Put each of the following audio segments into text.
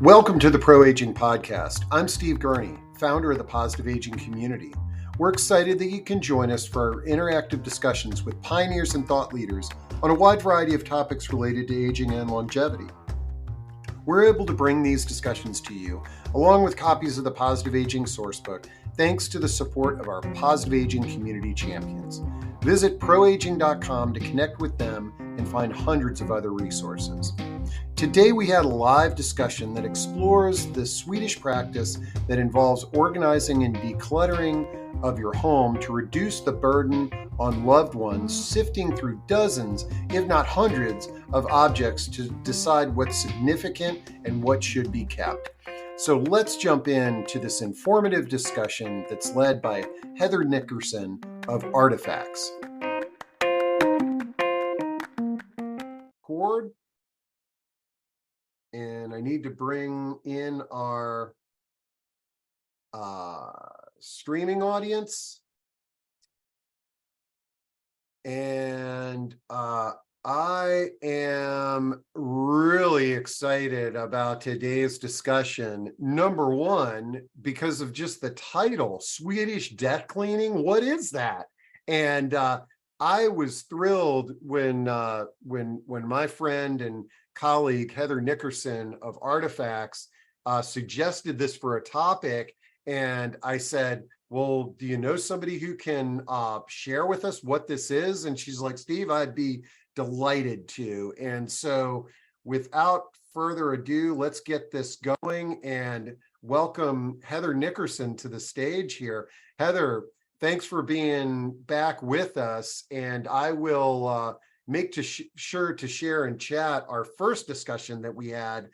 Welcome to the Pro Aging Podcast. I'm Steve Gurney, founder of the Positive Aging Community. We're excited that you can join us for our interactive discussions with pioneers and thought leaders on a wide variety of topics related to aging and longevity. We're able to bring these discussions to you, along with copies of the Positive Aging Sourcebook, thanks to the support of our Positive Aging Community champions. Visit proaging.com to connect with them and find hundreds of other resources. Today we had a live discussion that explores the Swedish practice that involves organizing and decluttering of your home to reduce the burden on loved ones, sifting through dozens, if not hundreds, of objects to decide what's significant and what should be kept. So let's jump into this informative discussion that's led by Heather Nickerson of Artifcts. Cord. And I need to bring in our streaming audience. And I am really excited about today's discussion. Number one, because of just the title, Swedish death cleaning. What is that? And I was thrilled when my friend and colleague Heather Nickerson of Artifcts suggested this for a topic, and I said, well, do you know somebody who can share with us what this is? And she's like, Steve, I'd be delighted to. And so without further ado, let's get this going and welcome Heather Nickerson to the stage here. Heather, thanks for being back with us, and I will make sure to share in chat our first discussion that we had,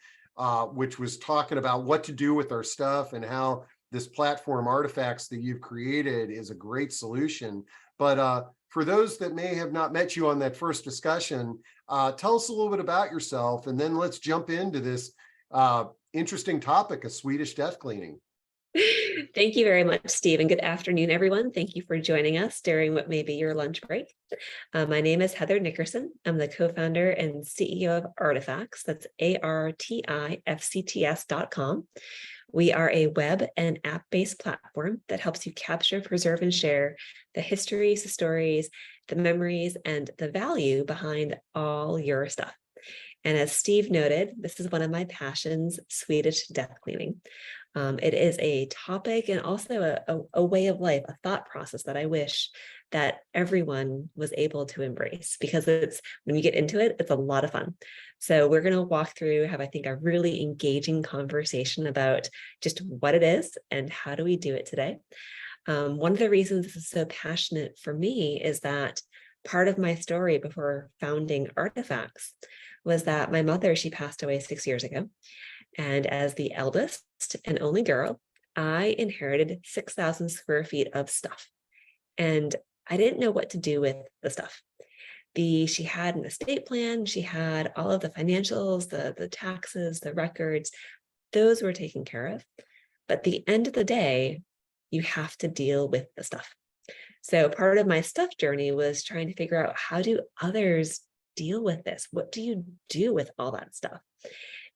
which was talking about what to do with our stuff and how this platform Artifcts that you've created is a great solution. But for those that may have not met you on that first discussion, tell us a little bit about yourself, and then let's jump into this interesting topic of Swedish death cleaning. Thank you very much, Steve, and good afternoon, everyone. Thank you for joining us during what may be your lunch break. My name is Heather Nickerson. I'm the co-founder and CEO of Artifcts. That's Artifcts.com. We are a web and app-based platform that helps you capture, preserve, and share the histories, the stories, the memories, and the value behind all your stuff. And as Steve noted, this is one of my passions, Swedish death cleaning. It is a topic and also a way of life, a thought process that I wish that everyone was able to embrace, because it's, when you get into it, it's a lot of fun. So we're going to walk through, have I think a really engaging conversation about just what it is and how do we do it today. One of the reasons this is so passionate for me is that part of my story before founding Artifcts was that my mother, she passed away 6 years ago. And as the eldest and only girl, I inherited 6,000 square feet of stuff. And I didn't know what to do with the stuff. She had an estate plan, she had all of the financials, the taxes, the records, those were taken care of. But at the end of the day, you have to deal with the stuff. So part of my stuff journey was trying to figure out, how do others deal with this? What do you do with all that stuff?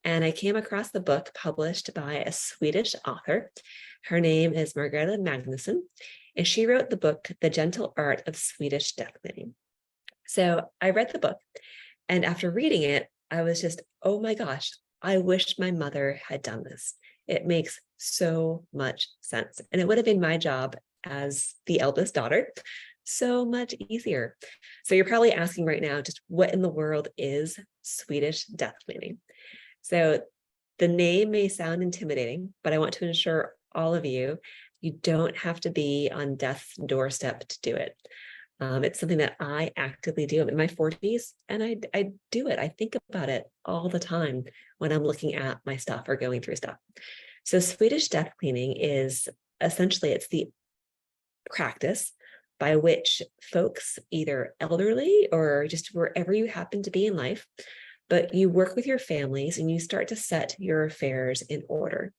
And I came across the book published by a Swedish author. Her name is Margareta Magnusson, and she wrote the book, The Gentle Art of Swedish Death Cleaning. So I read the book, and after reading it, I was just, oh my gosh, I wish my mother had done this. It makes so much sense. And it would have been my job as the eldest daughter so much easier. So you're probably asking right now, just what in the world is Swedish death cleaning? So the name may sound intimidating, but I want to assure all of you, you don't have to be on death's doorstep to do it. It's something that I actively do. I'm in my 40s, and I do it. I think about it all the time when I'm looking at my stuff or going through stuff. So Swedish death cleaning is essentially, it's the practice by which folks, either elderly or just wherever you happen to be in life, but you work with your families and you start to set your affairs in order.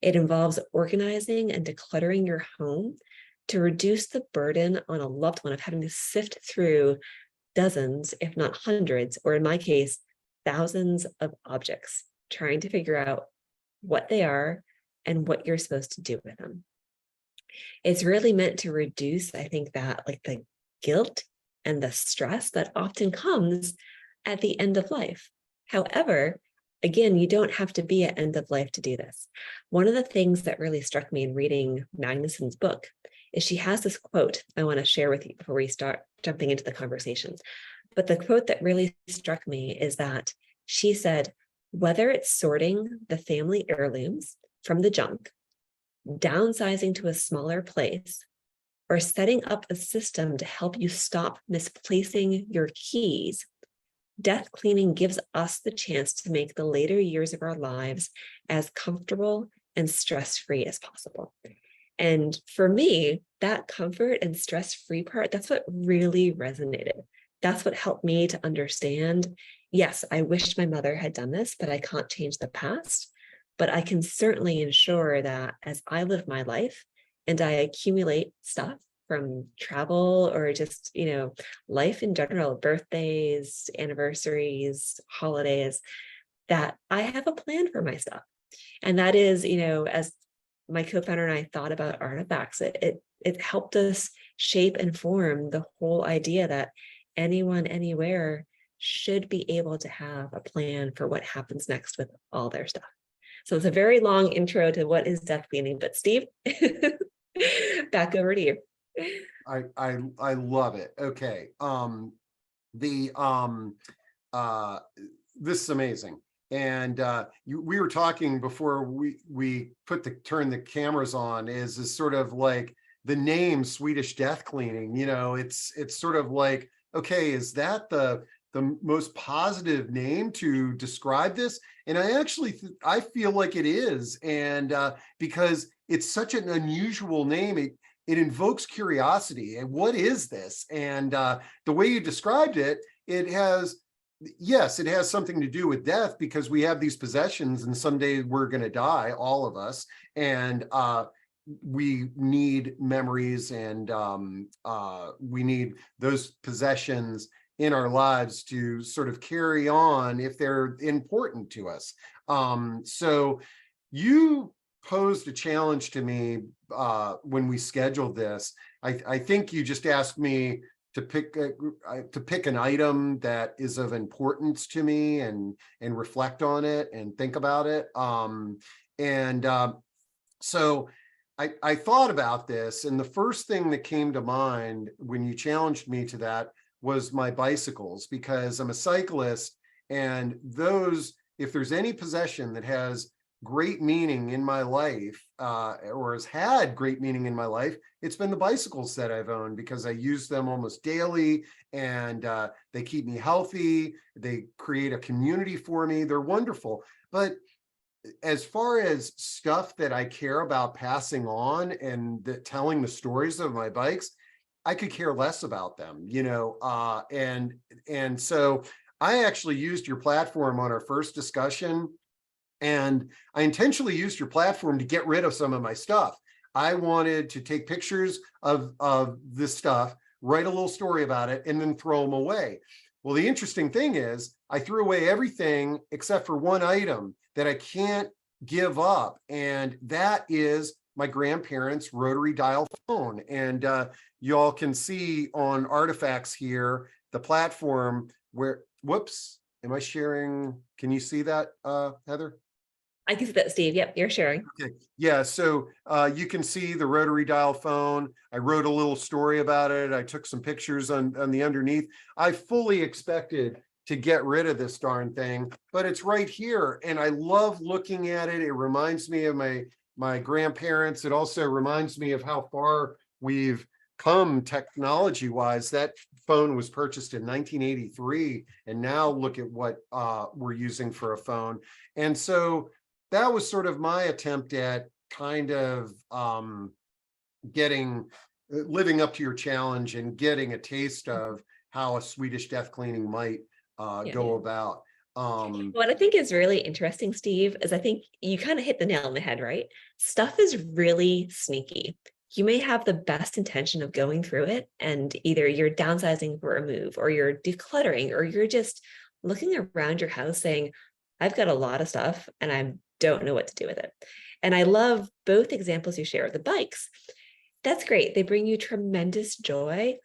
It involves organizing and decluttering your home to reduce the burden on a loved one of having to sift through dozens, if not hundreds, or in my case, thousands of objects, trying to figure out what they are, and what you're supposed to do with them. It's really meant to reduce, I think, that like the guilt and the stress that often comes at the end of life. However, again, you don't have to be at end of life to do this. One of the things that really struck me in reading Magnuson's book is she has this quote I want to share with you before we start jumping into the conversation. But the quote that really struck me is that she said, whether it's sorting the family heirlooms from the junk, downsizing to a smaller place, or setting up a system to help you stop misplacing your keys, death cleaning gives us the chance to make the later years of our lives as comfortable and stress-free as possible. And for me, that comfort and stress-free part, that's what really resonated. That's what helped me to understand, yes, I wished my mother had done this, but I can't change the past. But I can certainly ensure that as I live my life and I accumulate stuff from travel or just, life in general, birthdays, anniversaries, holidays, that I have a plan for my stuff. And that is, as my co-founder and I thought about Artifacts, it helped us shape and form the whole idea that anyone, anywhere should be able to have a plan for what happens next with all their stuff. So it's a very long intro to what is death cleaning, but Steve, back over to you. I love it. Okay. This is amazing. And we were talking before we turned the cameras on, is sort of like the name Swedish death cleaning. It's sort of like, okay, is that the most positive name to describe this? And I actually I feel like it is, and because it's such an unusual name, it invokes curiosity. And what is this? And the way you described it, it has something to do with death, because we have these possessions and someday we're going to die, all of us, and we need memories, and we need those possessions in our lives to sort of carry on if they're important to us. So you posed a challenge to me when we scheduled this. I think you just asked me to pick an item that is of importance to me and reflect on it and think about it. So I thought about this, and the first thing that came to mind when you challenged me to that was my bicycles, because I'm a cyclist, and if there's any possession that has great meaning in my life, or has had great meaning in my life, it's been the bicycles that I've owned, because I use them almost daily, and they keep me healthy. They create a community for me. They're wonderful. But as far as stuff that I care about passing on and telling the stories of my bikes, I could care less about them, and so I actually used your platform on our first discussion, and I intentionally used your platform to get rid of some of my stuff. I wanted to take pictures of this stuff, write a little story about it, and then throw them away. Well, the interesting thing is I threw away everything except for one item that I can't give up, and that is my grandparents' rotary dial phone. And you all can see on Artifacts here, the platform where, whoops, am I sharing? Can you see that, Heather? I can see that, Steve. Yep, you're sharing. Okay. Yeah, so you can see the rotary dial phone. I wrote a little story about it. I took some pictures on the underneath. I fully expected to get rid of this darn thing, but it's right here, and I love looking at it. It reminds me of my grandparents. It also reminds me of how far we've come technology wise. That phone was purchased in 1983, and now look at what we're using for a phone. And so that was sort of my attempt at kind of living up to your challenge and getting a taste of how a Swedish death cleaning might go about. What I think is really interesting, Steve, is I think you kind of hit the nail on the head, right? Stuff is really sneaky. You may have the best intention of going through it, and either you're downsizing for a move, or you're decluttering, or you're just looking around your house saying, I've got a lot of stuff and I'm don't know what to do with it. And I love both examples you share. The bikes, that's great. They bring you tremendous joy.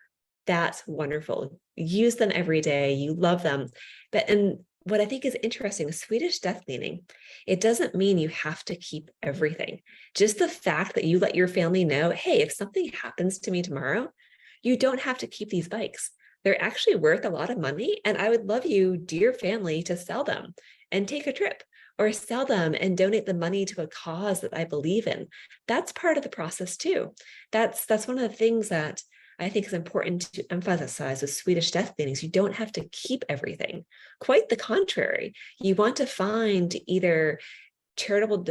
That's wonderful. Use them every day. You love them. But and what I think is interesting, Swedish death cleaning, it doesn't mean you have to keep everything. Just the fact that you let your family know, hey, if something happens to me tomorrow, you don't have to keep these bikes. They're actually worth a lot of money. And I would love you, dear family, to sell them and take a trip, or sell them and donate the money to a cause that I believe in. That's part of the process too. That's one of the things that I think is important to emphasize with Swedish death cleanings. You don't have to keep everything. Quite the contrary. You want to find either charitable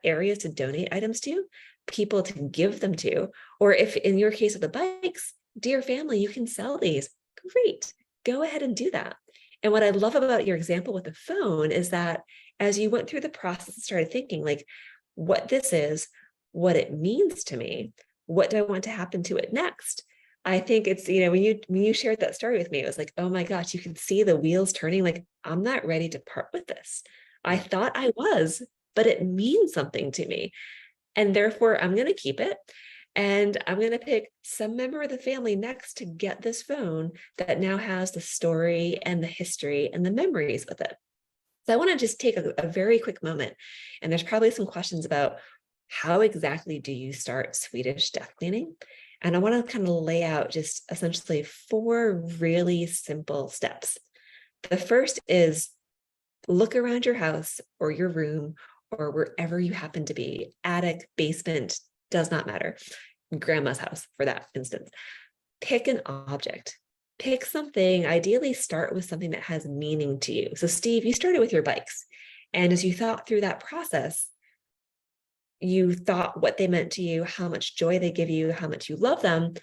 areas to donate items to, people to give them to, or if in your case of the bikes, dear family, you can sell these. Great, go ahead and do that. And what I love about your example with the phone is that as you went through the process and started thinking like what this is, what it means to me, what do I want to happen to it next? I think it's, when you shared that story with me, it was like, oh my gosh, you can see the wheels turning. Like, I'm not ready to part with this. I thought I was, but it means something to me. And therefore I'm going to keep it. And I'm going to pick some member of the family next to get this phone that now has the story and the history and the memories with it. So I want to just take a very quick moment. And there's probably some questions about how exactly do you start Swedish death cleaning? And I want to kind of lay out just essentially 4 really simple steps. The first is look around your house or your room or wherever you happen to be, attic, basement, does not matter. Grandma's house for that instance. Pick an object. Pick something, ideally start with something that has meaning to you. So Steve, you started with your bikes. And as you thought through that process, you thought what they meant to you, how much joy they give you, how much you love them.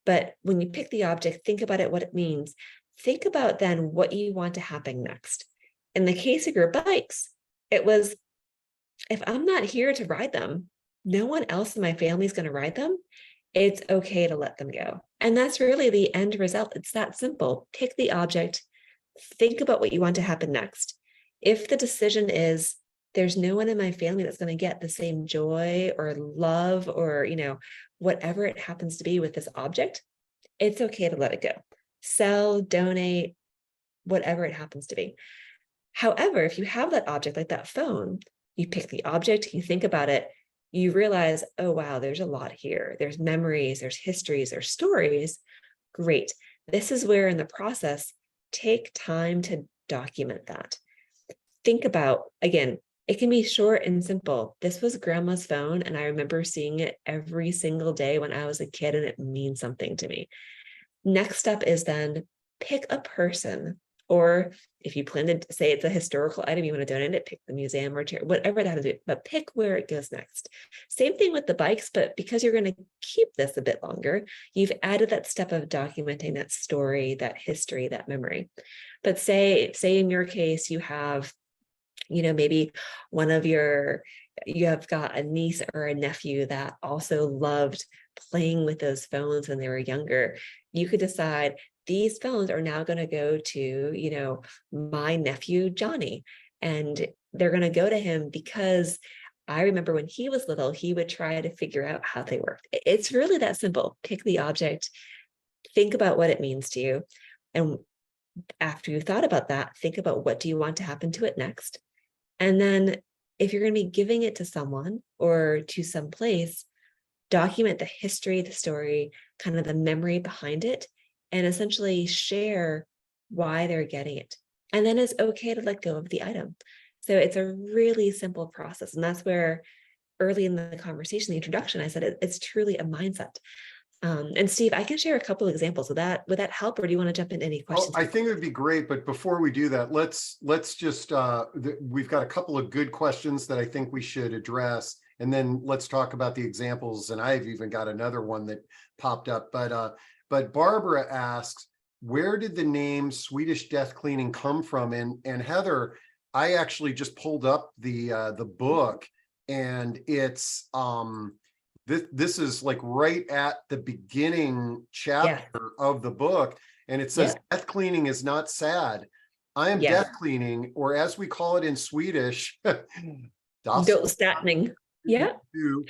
But when you pick the object, think about it, what it means. Think about then what you want to happen next. In the case of your bikes, it was, if I'm not here to ride them, no one else in my family is going to ride them. It's okay to let them go. And that's really the end result. It's that simple. Pick the object, think about what you want to happen next. If the decision is, there's no one in my family that's going to get the same joy or love or, whatever it happens to be with this object, it's okay to let it go. Sell, donate, whatever it happens to be. However, if you have that object like that phone, you pick the object, you think about it, you realize, oh, wow, there's a lot here. There's memories, there's histories, there's stories. Great. This is where in the process, take time to document that. Think about, again, it can be short and simple. This was grandma's phone, and I remember seeing it every single day when I was a kid, and it means something to me. Next step is then pick a person, or if you plan to say it's a historical item, you want to donate it, pick the museum or whatever that is, but pick where it goes next. Same thing with the bikes, but because you're going to keep this a bit longer, you've added that step of documenting that story, that history, that memory. But say in your case, you have, maybe you have got a niece or a nephew that also loved playing with those phones when they were younger. You could decide, these phones are now going to go to, my nephew, Johnny, and they're going to go to him because I remember when he was little, he would try to figure out how they worked. It's really that simple. Pick the object, think about what it means to you. And after you thought about that, think about what do you want to happen to it next. And then if you're going to be giving it to someone or to some place, document the history, the story, kind of the memory behind it, and essentially share why they're getting it. And then it's okay to let go of the item. So it's a really simple process. And that's where early in the conversation, the introduction, I said it's truly a mindset. And Steve, I can share a couple of examples of that. Would that help, or do you want to jump into any questions? I think it would be great, but before we do that, let's just we've got a couple of good questions that I think we should address, and then let's talk about the examples. And I've even got another one that popped up, but Barbara asks, where did the name Swedish death cleaning come from? And Heather, I actually just pulled up the book, and it's this is like right at the beginning chapter of the book, and it says death cleaning is not sad. I am death cleaning, or as we call it in Swedish, Das Dotstatning. Yeah. do.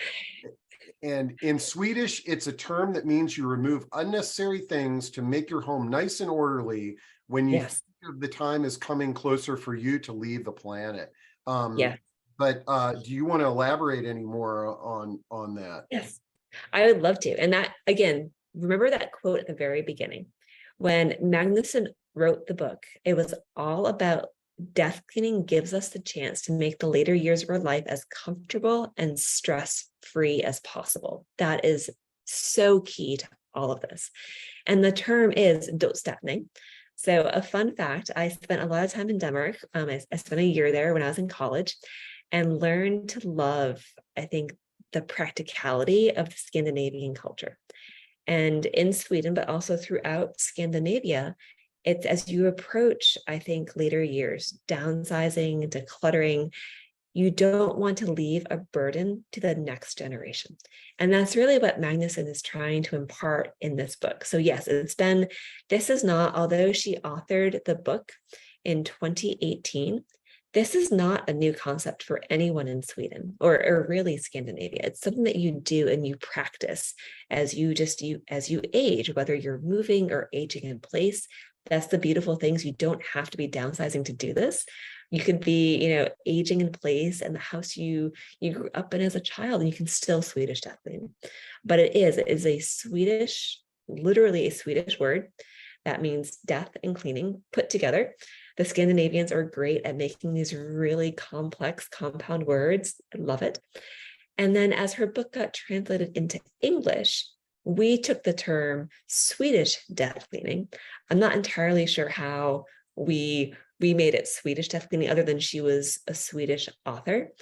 And in Swedish, it's a term that means you remove unnecessary things to make your home nice and orderly when you Yes. think of the time is coming closer for you to leave the planet. Yeah. But do you want to elaborate any more on that? Yes. I would love to. And that, again, remember that quote at the very beginning. When Magnusson wrote the book, it was all about death cleaning gives us the chance to make the later years of our life as comfortable and stress-free as possible. That is so key to all of this. And the term is dotstatning. So a fun fact, I spent a lot of time in Denmark. I spent a year there when I was in college and learned to love, I think, the practicality of the Scandinavian culture. And in Sweden, but also throughout Scandinavia, it's as you approach, I think, later years, downsizing, decluttering, you don't want to leave a burden to the next generation. And that's really what Magnusson is trying to impart in this book. So yes, this is not, although she authored the book in 2018, this is not a new concept for anyone in Sweden or really Scandinavia. It's something that you do and you practice as you age, whether you're moving or aging in place. That's the beautiful things. You don't have to be downsizing to do this. You could be, aging in place and the house you grew up in as a child, and you can still Swedish death clean. But it is a Swedish, literally a Swedish word that means death and cleaning put together. The Scandinavians are great at making these really complex compound words. I love it. And then as her book got translated into English, we took the term Swedish death cleaning. I'm not entirely sure how we made it Swedish death cleaning, other than she was a Swedish author.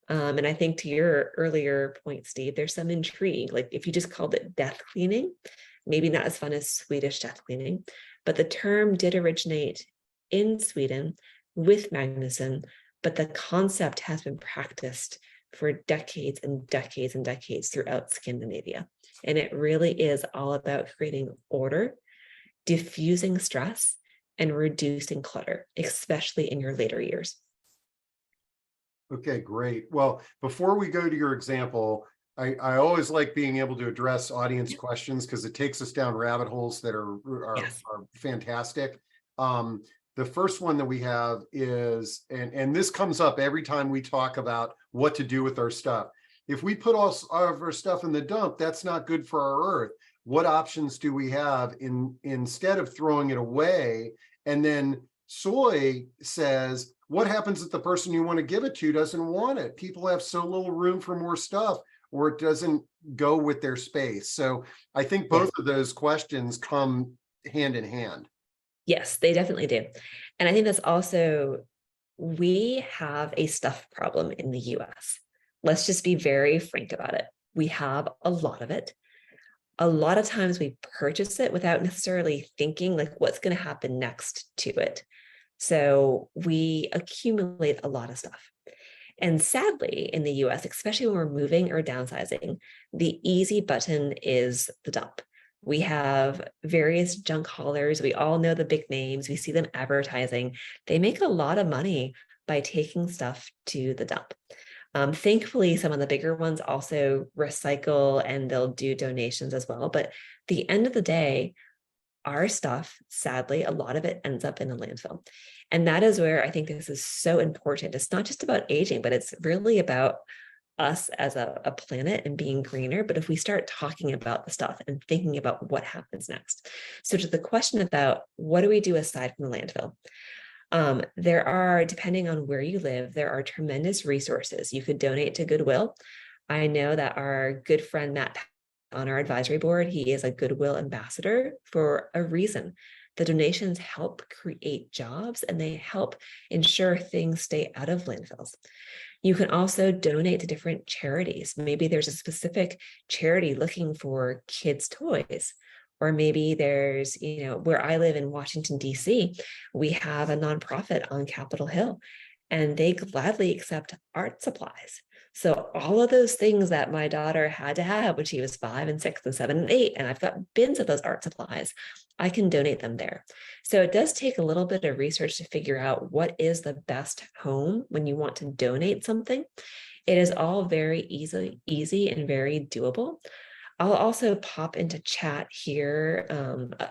And I think to your earlier point, Steve, there's some intrigue. Like if you just called it death cleaning, maybe not as fun as Swedish death cleaning, but the term did originate in Sweden with Magnusson, but the concept has been practiced for decades and decades and decades throughout Scandinavia. And it really is all about creating order, diffusing stress, and reducing clutter, especially in your later years. Okay, great. Well, before we go to your example, I always like being able to address audience questions because it takes us down rabbit holes that are fantastic. The first one that we have is, and this comes up every time we talk about what to do with our stuff. If we put all of our stuff in the dump, that's not good for our earth. What options do we have instead of throwing it away? And then Soy says, what happens if the person you want to give it to doesn't want it? People have so little room for more stuff, or it doesn't go with their space. So I think both of those questions come hand in hand. Yes, they definitely do. And I think that's also, we have a stuff problem in the US. Let's just be very frank about it. We have a lot of it. A lot of times we purchase it without necessarily thinking like what's going to happen next to it. So we accumulate a lot of stuff. And sadly, in the US, especially when we're moving or downsizing, the easy button is the dump. We have various junk haulers. We all know the big names. We see them advertising. They make a lot of money by taking stuff to the dump. Thankfully, some of the bigger ones also recycle and they'll do donations as well. But at the end of the day, our stuff, sadly, a lot of it ends up in a landfill. And that is where I think this is so important. It's not just about aging, but it's really about us as a planet and being greener. But if we start talking about the stuff and thinking about what happens next. So to the question about what do we do aside from the landfill? There are, depending on where you live, there are tremendous resources. You could donate to Goodwill. I know that our good friend Matt on our advisory board, he is a Goodwill ambassador for a reason. The donations help create jobs and they help ensure things stay out of landfills. You can also donate to different charities. Maybe there's a specific charity looking for kids' toys. Or maybe there's, where I live in Washington, D.C., we have a nonprofit on Capitol Hill, and they gladly accept art supplies. So all of those things that my daughter had to have when she was 5 and 6 and 7 and 8, and I've got bins of those art supplies, I can donate them there. So it does take a little bit of research to figure out what is the best home when you want to donate something. It is all very easy and very doable. I'll also pop into chat here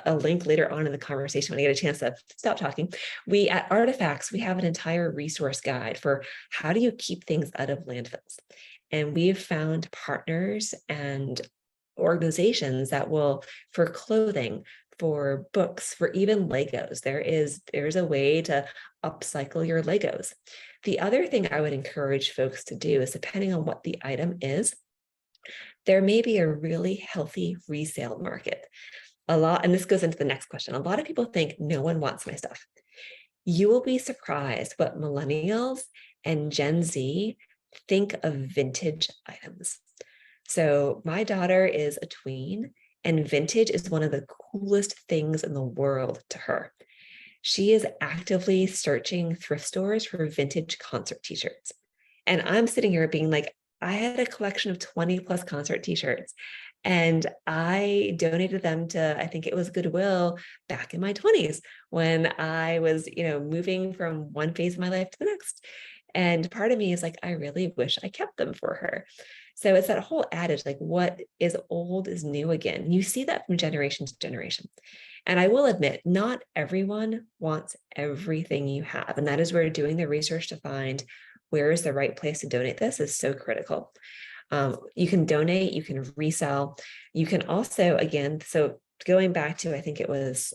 a link later on in the conversation when I get a chance to stop talking. We at Artifacts, we have an entire resource guide for how do you keep things out of landfills. And we've found partners and organizations that will, for clothing, for books, for even Legos, there's a way to upcycle your Legos. The other thing I would encourage folks to do is, depending on what the item is, there may be a really healthy resale market. And this goes into the next question. A lot of people think no one wants my stuff. You will be surprised what millennials and Gen Z think of vintage items. So my daughter is a tween, and vintage is one of the coolest things in the world to her. She is actively searching thrift stores for vintage concert t-shirts. And I'm sitting here being like, I had a collection of 20 plus concert t-shirts, and I donated them to, I think it was Goodwill back in my 20s when I was, moving from one phase of my life to the next. And part of me is like, I really wish I kept them for her. So it's that whole adage, like what is old is new again. You see that from generation to generation. And I will admit, not everyone wants everything you have. And that is where doing the research to find where is the right place to donate this is so critical. You can donate, you can resell, you can also, again, so going back to, I think it was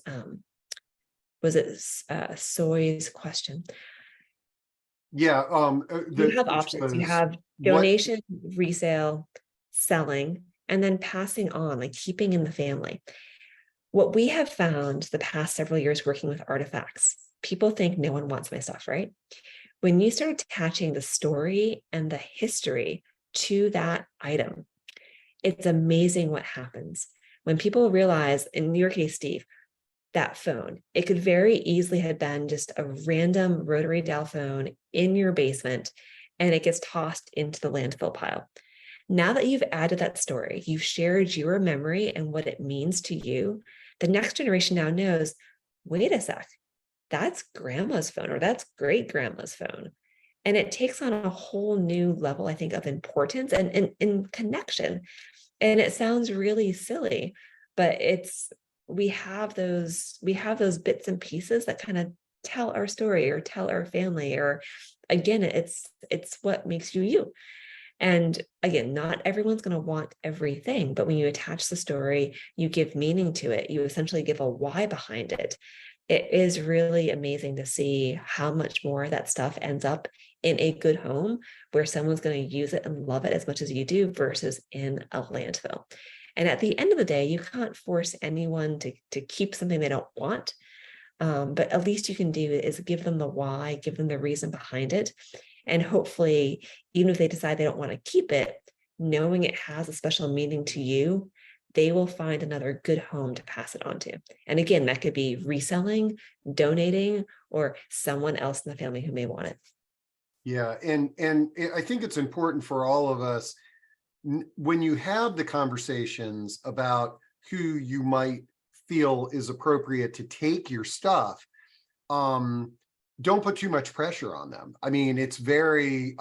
Soy's question? Yeah. You have options. You have donation, resale, selling, and then passing on, like keeping in the family. What we have found the past several years working with Artifacts, people think no one wants my stuff, right? When you start attaching the story and the history to that item, it's amazing what happens. When people realize, in your case, Steve, that phone, it could very easily have been just a random rotary dial phone in your basement, and it gets tossed into the landfill pile. Now that you've added that story, you've shared your memory and what it means to you, the next generation now knows, wait a sec, that's grandma's phone, or that's great grandma's phone. And it takes on a whole new level, I think, of importance and connection. And it sounds really silly, but we have those bits and pieces that kind of tell our story or tell our family, or again, it's what makes you you. And again, not everyone's going to want everything, but when you attach the story, you give meaning to it, you essentially give a why behind it. It is really amazing to see how much more that stuff ends up in a good home where someone's going to use it and love it as much as you do versus in a landfill. And at the end of the day, you can't force anyone to keep something they don't want. But at least you can do is give them the why, give them the reason behind it. And hopefully, even if they decide they don't want to keep it, knowing it has a special meaning to you, they will find another good home to pass it on to. And again, that could be reselling, donating, or someone else in the family who may want it. Yeah, and I think it's important for all of us, when you have the conversations about who you might feel is appropriate to take your stuff, don't put too much pressure on them. I mean, it's very,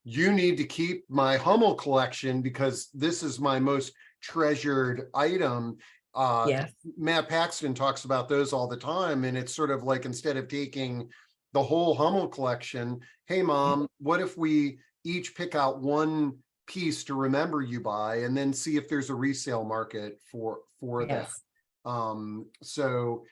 you need to keep my Hummel collection because this is my most treasured item. Yes. Matt Paxton talks about those all the time. And it's sort of like, instead of taking the whole Hummel collection, hey, Mom, what if we each pick out one piece to remember you by, and then see if there's a resale market for that. So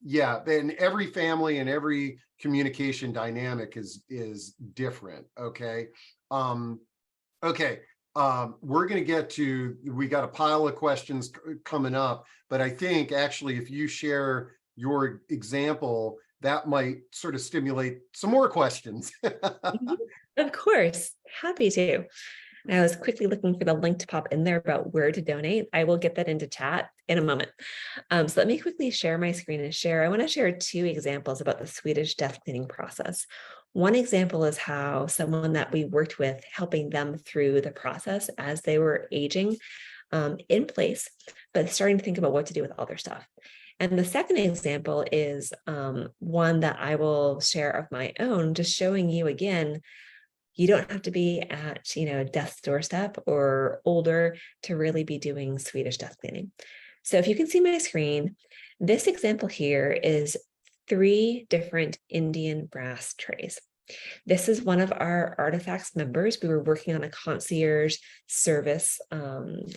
yeah, and every family and every communication dynamic is different. Okay. Okay. We're going to get to, we got a pile of questions coming up, but I think actually if you share your example, that might sort of stimulate some more questions. Of course, happy to. I was quickly looking for the link to pop in there about where to donate. I will get that into chat in a moment. So let me quickly share my screen and share. I want to share two examples about the Swedish death cleaning process. One example is how someone that we worked with, helping them through the process as they were aging in place, but starting to think about what to do with all their stuff. And the second example is one that I will share of my own, just showing you again, you don't have to be at, death's doorstep or older to really be doing Swedish death cleaning. So if you can see my screen, this example here is 3 different Indian brass trays. This is one of our Artifacts members. We were working on a concierge service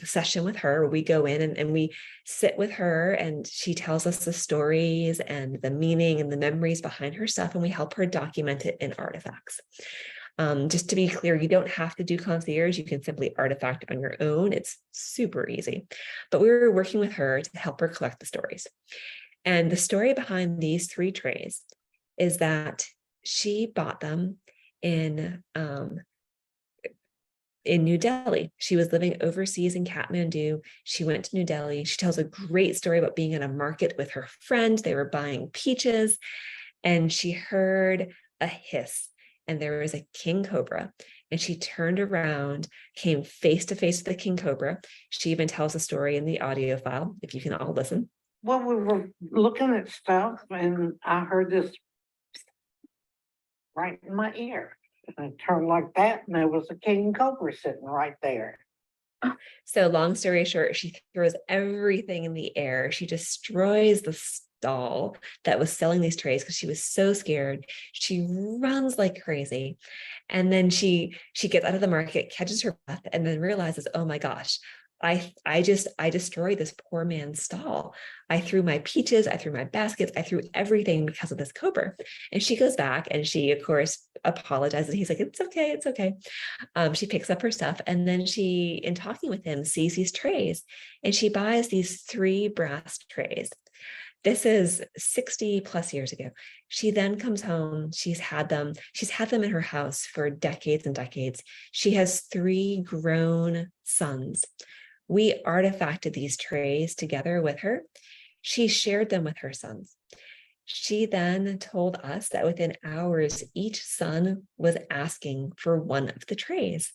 session with her. We go in and we sit with her, and she tells us the stories and the meaning and the memories behind her stuff, and we help her document it in Artifacts. Just to be clear, you don't have to do concierge. You can simply artifact on your own. It's super easy. But we were working with her to help her collect the stories. And the story behind these 3 trays is that she bought them in New Delhi. She was living overseas in Kathmandu. She went to New Delhi. She tells a great story about being in a market with her friend. They were buying peaches, and she heard a hiss, and there was a king cobra. And she turned around, came face to face with the king cobra. She even tells the story in the audio file, if you can all listen. Well, we were looking at stuff and I heard this right in my ear. And I turned like that and there was a king cobra sitting right there. So long story short, she throws everything in the air. She destroys the stall that was selling these trays because she was so scared. She runs like crazy. And then she gets out of the market, catches her breath, and then realizes, oh my gosh, I destroyed this poor man's stall. I threw my peaches, I threw my baskets, I threw everything because of this cobra. And she goes back and she, of course, apologizes. He's like, it's okay, it's okay. She picks up her stuff, and then she, in talking with him, sees these trays, and she buys these 3 brass trays. This is 60 plus years ago. She then comes home. She's had them in her house for decades and decades. She has 3 grown sons. We artifacted these trays together with her. She shared them with her sons. She then told us that within hours, each son was asking for one of the trays.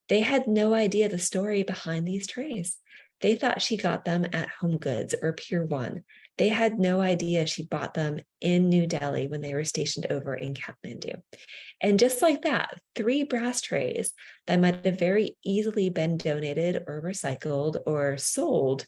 They had no idea the story behind these trays. They thought she got them at Home Goods or Pier 1. They had no idea she bought them in New Delhi when they were stationed over in Kathmandu. And just like that, 3 brass trays that might have very easily been donated or recycled or sold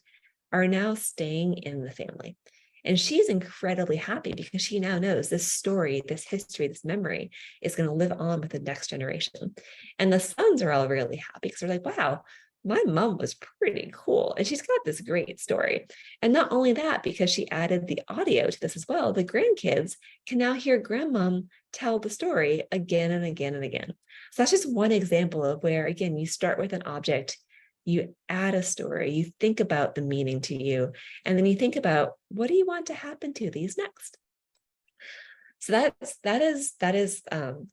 are now staying in the family. And she's incredibly happy because she now knows this story, this history, this memory is going to live on with the next generation. And the sons are all really happy because they're like, wow, my mom was pretty cool. And she's got this great story. And not only that, because she added the audio to this as well, the grandkids can now hear grandmom tell the story again and again and again. So that's just one example of where, again, you start with an object, you add a story, you think about the meaning to you, and then you think about, what do you want to happen to these next? So that is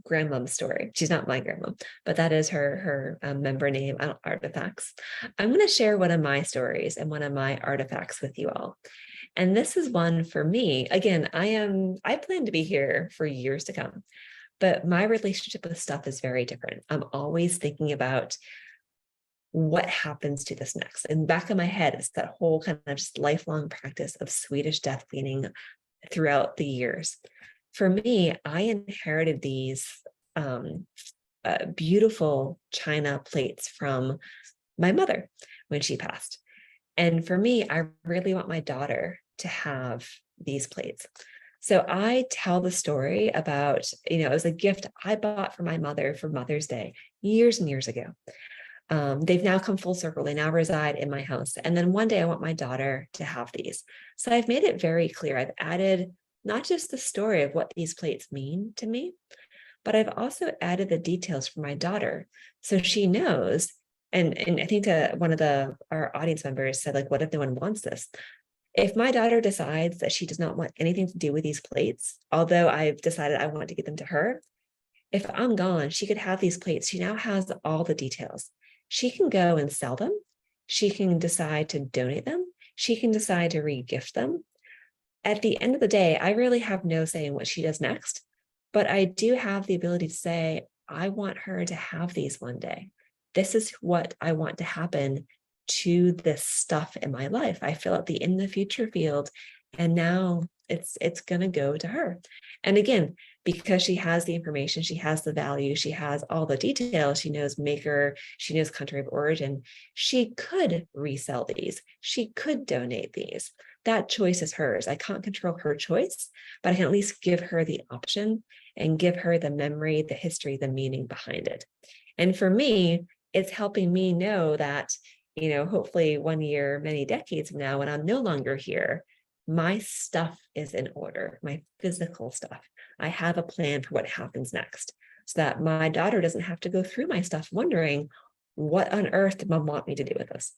grandmom's story. She's not my grandma, but that is her member name on Artifacts. I'm going to share one of my stories and one of my artifacts with you all. And this is one for me. Again, I plan to be here for years to come, but my relationship with stuff is very different. I'm always thinking about what happens to this next. And back in my head is that whole kind of just lifelong practice of Swedish death cleaning throughout the years. For me, I inherited these beautiful china plates from my mother when she passed. And for me, I really want my daughter to have these plates. So I tell the story about, it was a gift I bought for my mother for Mother's Day years and years ago. They've now come full circle. They now reside in my house. And then one day I want my daughter to have these. So I've made it very clear. I've added not just the story of what these plates mean to me, but I've also added the details for my daughter. So she knows, and I think one of our audience members said, like, what if no one wants this? If my daughter decides that she does not want anything to do with these plates, although I've decided I want to give them to her, if I'm gone, she could have these plates. She now has all the details. She can go and sell them. She can decide to donate them. She can decide to re-gift them. At the end of the day, I really have no say in what she does next, but I do have the ability to say, I want her to have these one day. This is what I want to happen to this stuff in my life. I fill out the in the future field And now it's going to go to her. And again, because she has the information, she has the value, she has all the details, she knows maker, she knows country of origin, she could resell these, she could donate these. That choice is hers. I can't control her choice, but I can at least give her the option and give her the memory, the history, the meaning behind it. And for me, it's helping me know that, hopefully 1 year, many decades from now, when I'm no longer here, my stuff is in order, my physical stuff. I have a plan for what happens next, so that my daughter doesn't have to go through my stuff wondering, what on earth did mom want me to do with this?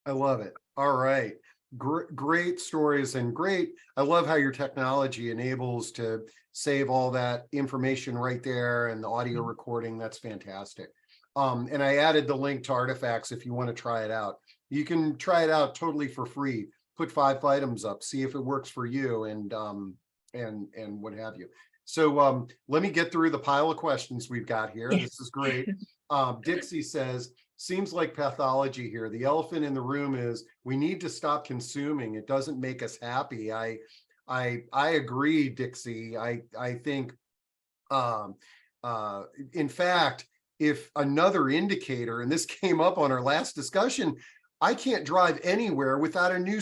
I love it. All right. Great stories and great. I love how your technology enables to save all that information right there and the audio recording. That's fantastic. And I added the link to Artifacts if you want to try it out. You can try it out totally for free. Put 5 items up, see if it works for you, and what have you. So let me get through the pile of questions we've got here. Yeah. This is great. Dixie says, seems like pathology here. The elephant in the room is we need to stop consuming. It doesn't make us happy. I agree, Dixie. I think in fact, if another indicator, and this came up on our last discussion, I can't drive anywhere without a new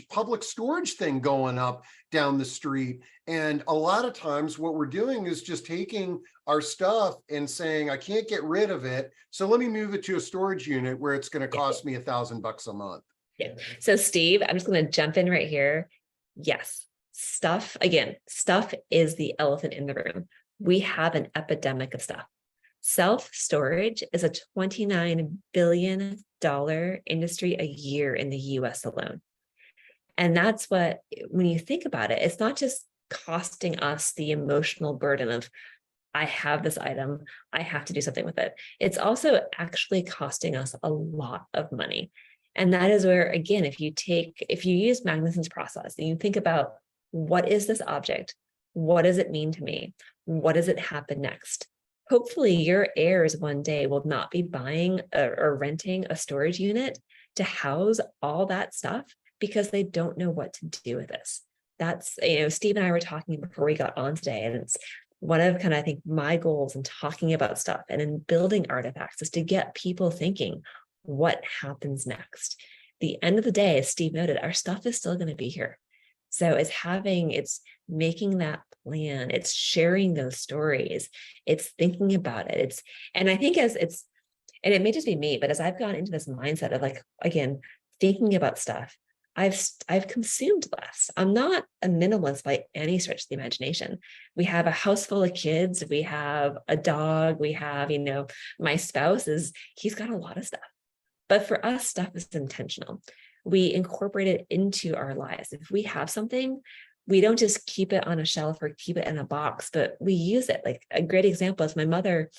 public storage thing going up down the street. And a lot of times what we're doing is just taking our stuff and saying, I can't get rid of it, so let me move it to a storage unit where it's going to cost me $1,000 a month. Yeah. So Steve, I'm just going to jump in right here. Yes. Stuff is the elephant in the room. We have an epidemic of stuff. Self-storage is a $29 billion industry a year in the US alone. And that's what, when you think about it, it's not just costing us the emotional burden of, I have this item, I have to do something with it. It's also actually costing us a lot of money. And that is where, again, if you use Magnuson's process and you think about, what is this object? What does it mean to me? What does it happen next? Hopefully your heirs one day will not be buying or renting a storage unit to house all that stuff because they don't know what to do with this. That's, Steve and I were talking before we got on today, and it's one of I think my goals in talking about stuff and in building Artifacts is to get people thinking, what happens next? The end of the day, as Steve noted, our stuff is still going to be here. So it's making that plan, it's sharing those stories, it's thinking about it. And I think and it may just be me, but as I've gone into this mindset of again, thinking about stuff, I've consumed less. I'm not a minimalist by any stretch of the imagination. We have a house full of kids, we have a dog, we have, my spouse he's got a lot of stuff. But for us, stuff is intentional. We incorporate it into our lives. If we have something, we don't just keep it on a shelf or keep it in a box, but we use it. Like a great example is my mother.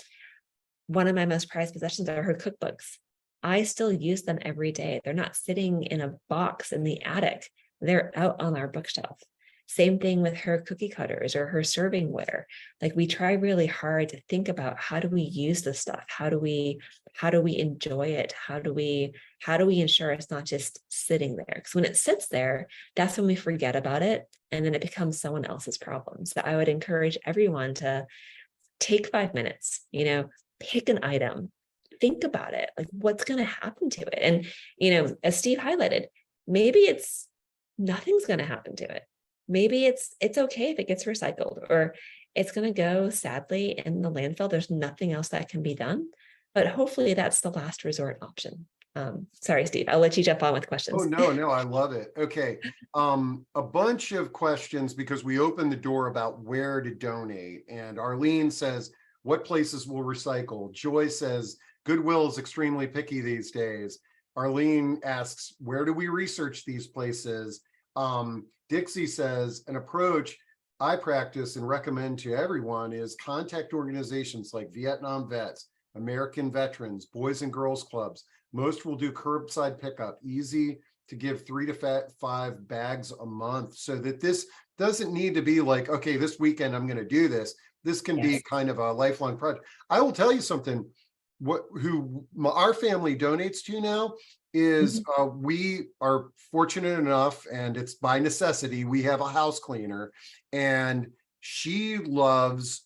One of my most prized possessions are her cookbooks. I still use them every day. They're not sitting in a box in the attic. They're out on our bookshelf. Same thing with her cookie cutters or her serving ware. We try really hard to think about, how do we use this stuff? How do we enjoy it? How do we ensure it's not just sitting there? Because when it sits there, that's when we forget about it, and then it becomes someone else's problem. So I would encourage everyone to take 5 minutes, pick an item, think about it, what's going to happen to it. And, as Steve highlighted, maybe nothing's going to happen to it. Maybe it's okay if it gets recycled, or it's going to go sadly in the landfill. There's nothing else that can be done, but hopefully that's the last resort option. Sorry, Steve, I'll let you jump on with questions. Oh, no, I love it. Okay. A bunch of questions because we opened the door about where to donate. And Arlene says, what places will recycle? Joy says, Goodwill is extremely picky these days. Arlene asks, where do we research these places? Dixie says, an approach I practice and recommend to everyone is contact organizations like Vietnam Vets, American Veterans, Boys and Girls Clubs. Most will do curbside pickup, easy to give 3 to 5 bags a month, so that this doesn't need to be okay, this weekend I'm going to do this. This can be kind of a lifelong project. I will tell you something. our family donates to now is we are fortunate enough, and it's by necessity, we have a house cleaner, and she loves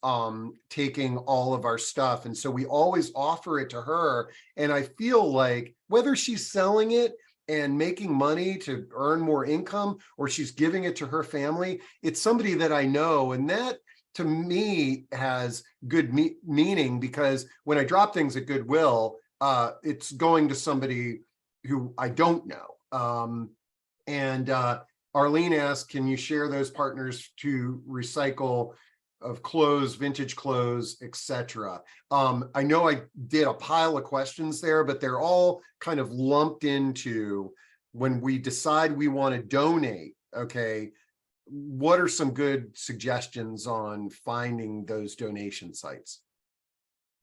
taking all of our stuff, and so we always offer it to her. And I feel like whether she's selling it and making money to earn more income, or she's giving it to her family, it's somebody that I know, and that to me has good meaning, because when I drop things at Goodwill, it's going to somebody who I don't know. And Arlene asked, can you share those partners to recycle of clothes, vintage clothes, etc.? I know I did a pile of questions there, but they're all kind of lumped into when we decide we want to donate. Okay, what are some good suggestions on finding those donation sites?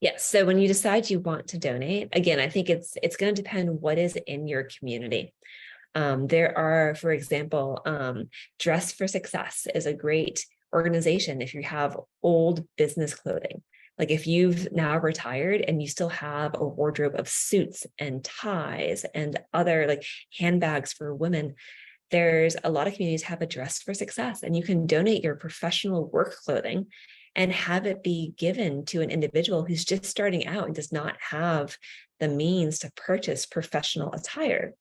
Yes. So when you decide you want to donate, again, I think it's going to depend what is in your community. There are, for example, Dress for Success is a great organization if you have old business clothing. Like if you've now retired and you still have a wardrobe of suits and ties and other like handbags for women, there's a lot of communities have a Dress for Success, and you can donate your professional work clothing and have it be given to an individual who's just starting out and does not have the means to purchase professional attire.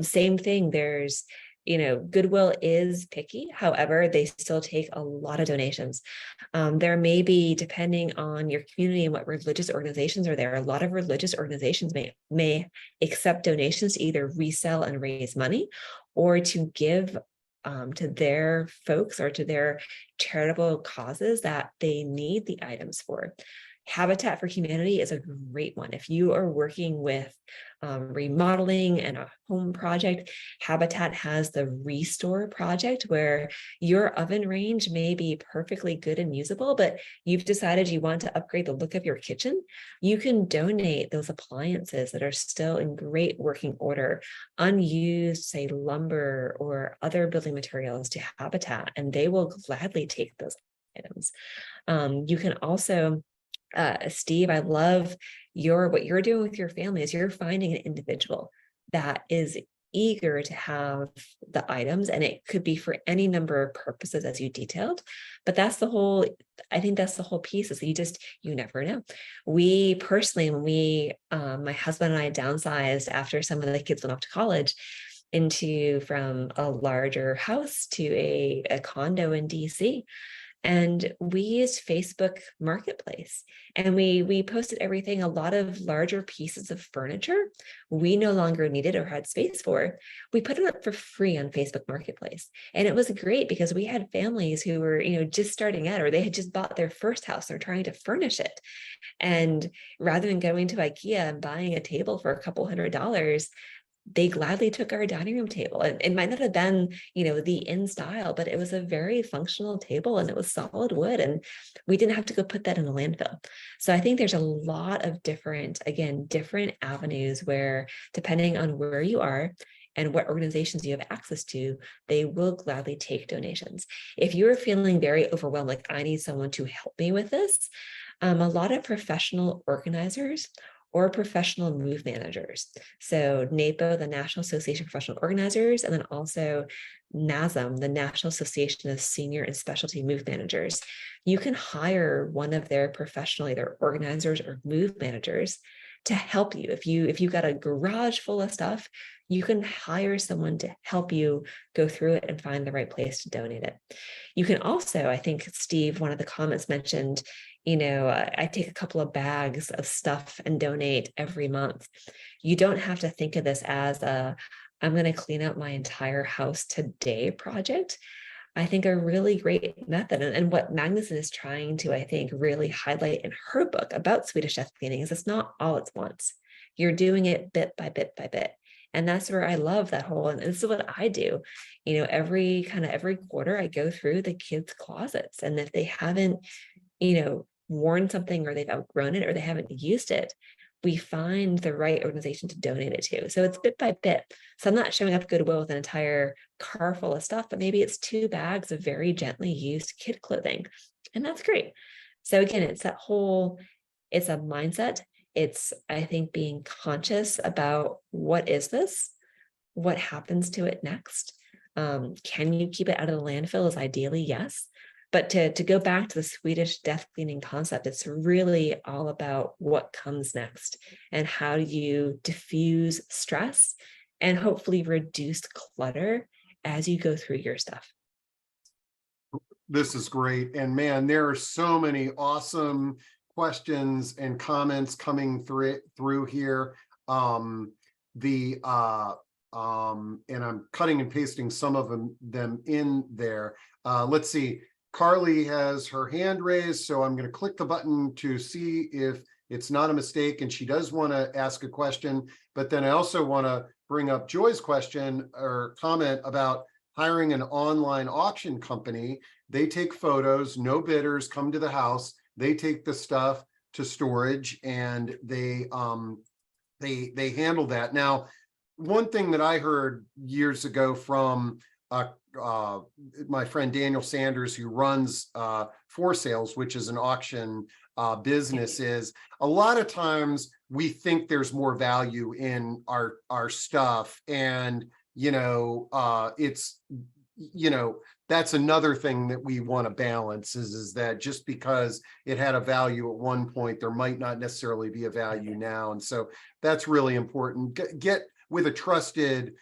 Same thing, there's, Goodwill is picky. However, they still take a lot of donations. There may be, depending on your community and what religious organizations are there, a lot of religious organizations may accept donations to either resell and raise money, or to give to their folks or to their charitable causes that they need the items for. Habitat for Humanity is a great one. If you are working with remodeling and a home project, Habitat has the Restore project, where your oven range may be perfectly good and usable, but you've decided you want to upgrade the look of your kitchen. You can donate those appliances that are still in great working order, unused, say, lumber or other building materials, to Habitat, and they will gladly take those items. You can also, Steve, I love what you're doing with your family is you're finding an individual that is eager to have the items, and it could be for any number of purposes as you detailed. But I think that's the whole piece, is that you never know. We personally, when my husband and I downsized after some of the kids went off to college, from a larger house to a condo in DC. And we used Facebook Marketplace, and we posted everything. A lot of larger pieces of furniture we no longer needed or had space for. We put it up for free on Facebook Marketplace. And it was great because we had families who were, just starting out, or they had just bought their first house. They're trying to furnish it. And rather than going to IKEA and buying a table for a couple $100s, they gladly took our dining room table. And it might not have been, the in style, but it was a very functional table, and it was solid wood, and we didn't have to go put that in a landfill. So I think there's a lot of different avenues where, depending on where you are and what organizations you have access to, they will gladly take donations. If you're feeling very overwhelmed, like I need someone to help me with this, a lot of professional organizers or professional move managers. So NAPO, the National Association of Professional Organizers, and then also NASM, the National Association of Senior and Specialty Move Managers. You can hire one of their professional either organizers or move managers to help you. If you've got a garage full of stuff, you can hire someone to help you go through it and find the right place to donate it. You can also, I think, Steve, one of the comments mentioned, I take a couple of bags of stuff and donate every month. You don't have to think of this as I'm going to clean out my entire house today project. I think a really great method, and what Magnuson is trying to, I think, really highlight in her book about Swedish death cleaning, is it's not all at once. You're doing it bit by bit by bit. And that's where I love that whole, and this is what I do, every quarter I go through the kids' closets. And if they haven't, worn something, or they've outgrown it, or they haven't used it, we find the right organization to donate it to. So it's bit by bit. So I'm not showing up Goodwill with an entire car full of stuff, but maybe it's 2 bags of very gently used kid clothing. And that's great. So again, it's a mindset. It's, I think, being conscious about what is this? What happens to it next? Can you keep it out of the landfill? Is ideally yes. But to go back to the Swedish death cleaning concept, it's really all about what comes next and how do you diffuse stress and hopefully reduce clutter as you go through your stuff. This is great. And man, there are so many awesome questions and comments coming through here. And I'm cutting and pasting some of them in there. Let's see. Carly has her hand raised, so I'm going to click the button to see if it's not a mistake, and she does want to ask a question. But then I also want to bring up Joy's question or comment about hiring an online auction company. They take photos, no bidders come to the house. They take the stuff to storage, and they handle that. Now, one thing that I heard years ago from my friend Daniel Sanders, who runs For Sales, which is an auction business, is a lot of times we think there's more value in our stuff, and it's that's another thing that we want to balance is that just because it had a value at one point, there might not necessarily be a value now. And so that's really important. Get with a trusted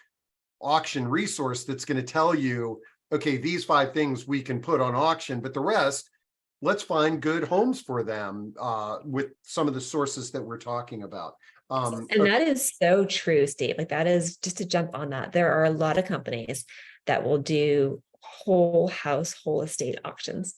auction resource that's going to tell you, okay, these 5 things we can put on auction, but the rest, let's find good homes for them with some of the sources that we're talking about. And that is so true, Steve. Like, that is, just to jump on that, there are a lot of companies that will do whole house, whole estate auctions.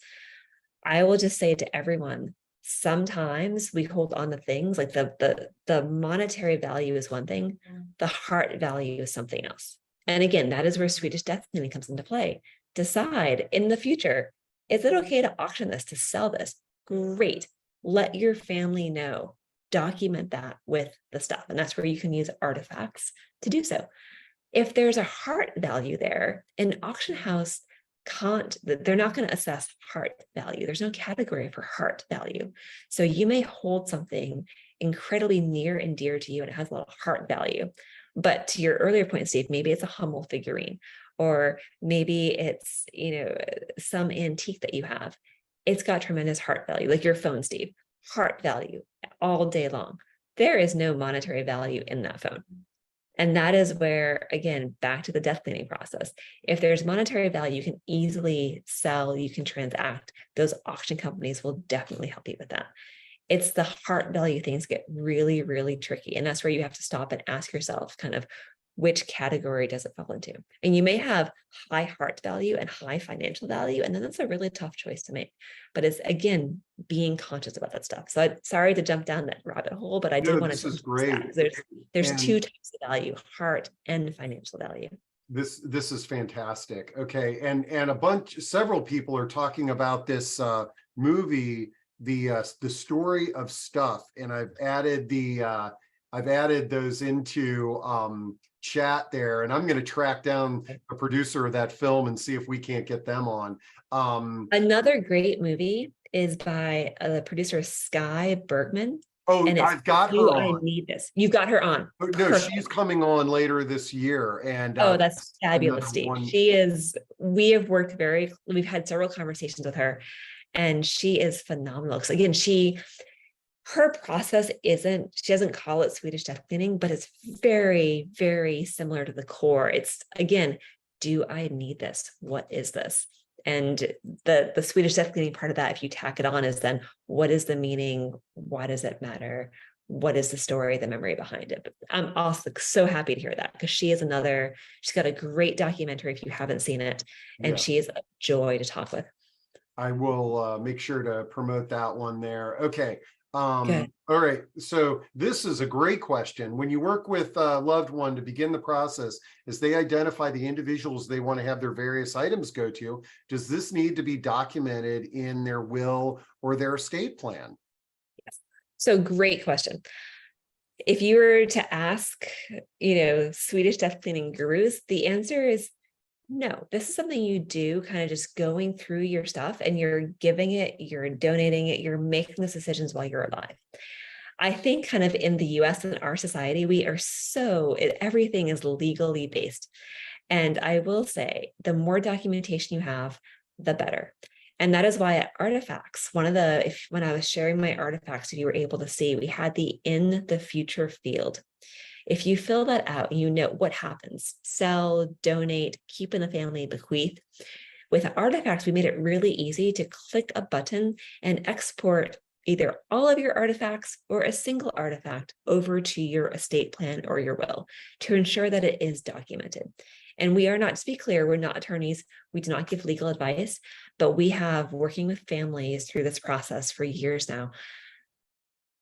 I will just say to everyone, sometimes we hold on to things like the monetary value is one thing, the heart value is something else. And again, that is where Swedish death cleaning comes into play. Decide in the future, is it okay to auction this, to sell this? Great. Let your family know. Document that with the stuff. And that's where you can use Artifacts to do so. If there's a heart value there, an auction house they're not going to assess heart value. There's no category for heart value. So you may hold something incredibly near and dear to you and it has a lot of heart value. But to your earlier point, Steve, maybe it's a Hummel figurine, or maybe it's, some antique that you have. It's got tremendous heart value, like your phone, Steve, heart value all day long. There is no monetary value in that phone. And that is where, again, back to the death cleaning process. If there's monetary value, you can easily sell, you can transact. Those auction companies will definitely help you with that. It's the heart value things get really, really tricky. And that's where you have to stop and ask yourself kind of, which category does it fall into? And you may have high heart value and high financial value, and then that's a really tough choice to make. But it's, again, being conscious about that stuff. So I'm sorry to jump down that rabbit hole, but I did want to. This is great. There's 2 types of value: heart and financial value. This is fantastic. Okay, and several people are talking about this movie, the story of stuff, and I've added those into chat there, and I'm going to track down a producer of that film and see if we can't get them on. Another great movie is by the producer Sky Bergman. Oh, and I've got her on. I Need This. You've got her on. No, perfect. She's coming on later this year, and that's fabulous, Steve. She is. We've had several conversations with her, and she is phenomenal. Because again, her process she doesn't call it Swedish death cleaning, but it's very, very similar to the core. It's, again, do I need this? What is this? And the Swedish death cleaning part of that, if you tack it on, is then what is the meaning? Why does it matter? What is the story, the memory behind it? But I'm also so happy to hear that, because she's got a great documentary if you haven't seen it, and she is a joy to talk with. I will make sure to promote that one there. Okay. All right. So this is a great question. When you work with a loved one to begin the process, as they identify the individuals they want to have their various items go to, does this need to be documented in their will or their estate plan? Yes. So great question. If you were to ask, Swedish death cleaning gurus, the answer is no. This is something you do kind of just going through your stuff, and you're giving it, you're donating it, you're making those decisions while you're alive. I think kind of in the US and our society, we are everything is legally based. And I will say, the more documentation you have, the better. And that is why at Artifacts, when I was sharing my artifacts, if you were able to see, we had the in the future field. If you fill that out, you know what happens: sell, donate, keep in the family, bequeath. With Artifacts, we made it really easy to click a button and export either all of your artifacts or a single artifact over to your estate plan or your will to ensure that it is documented. And we are not, to be clear, we're not attorneys. We do not give legal advice, but we have working with families through this process for years now.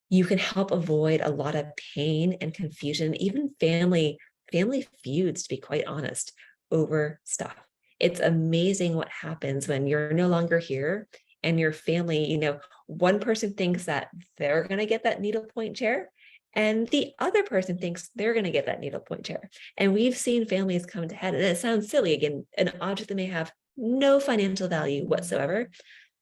You can help avoid a lot of pain and confusion, even family feuds, to be quite honest, over stuff. It's amazing what happens when you're no longer here and your family, one person thinks that they're going to get that needlepoint chair and the other person thinks they're going to get that needlepoint chair. And we've seen families come to head, and it sounds silly, again, an object that may have no financial value whatsoever,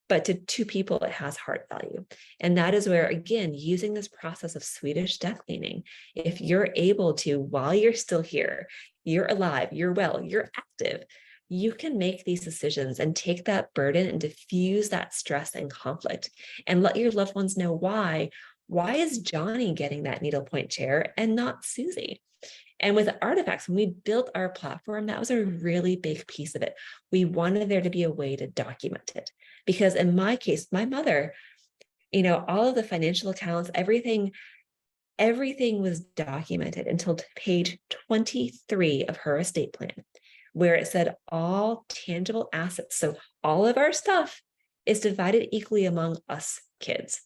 but to two people, it has heart value. And that is where, again, using this process of Swedish death cleaning, if you're able to, while you're still here, you're alive, you're well, you're active, you can make these decisions and take that burden and diffuse that stress and conflict and let your loved ones know why. Why is Johnny getting that needlepoint chair and not Susie? And with Artifacts, when we built our platform, that was a really big piece of it. We wanted there to be a way to document it. Because in my case, my mother, all of the financial accounts, everything was documented until page 23 of her estate plan, where it said all tangible assets. So all of our stuff is divided equally among us kids.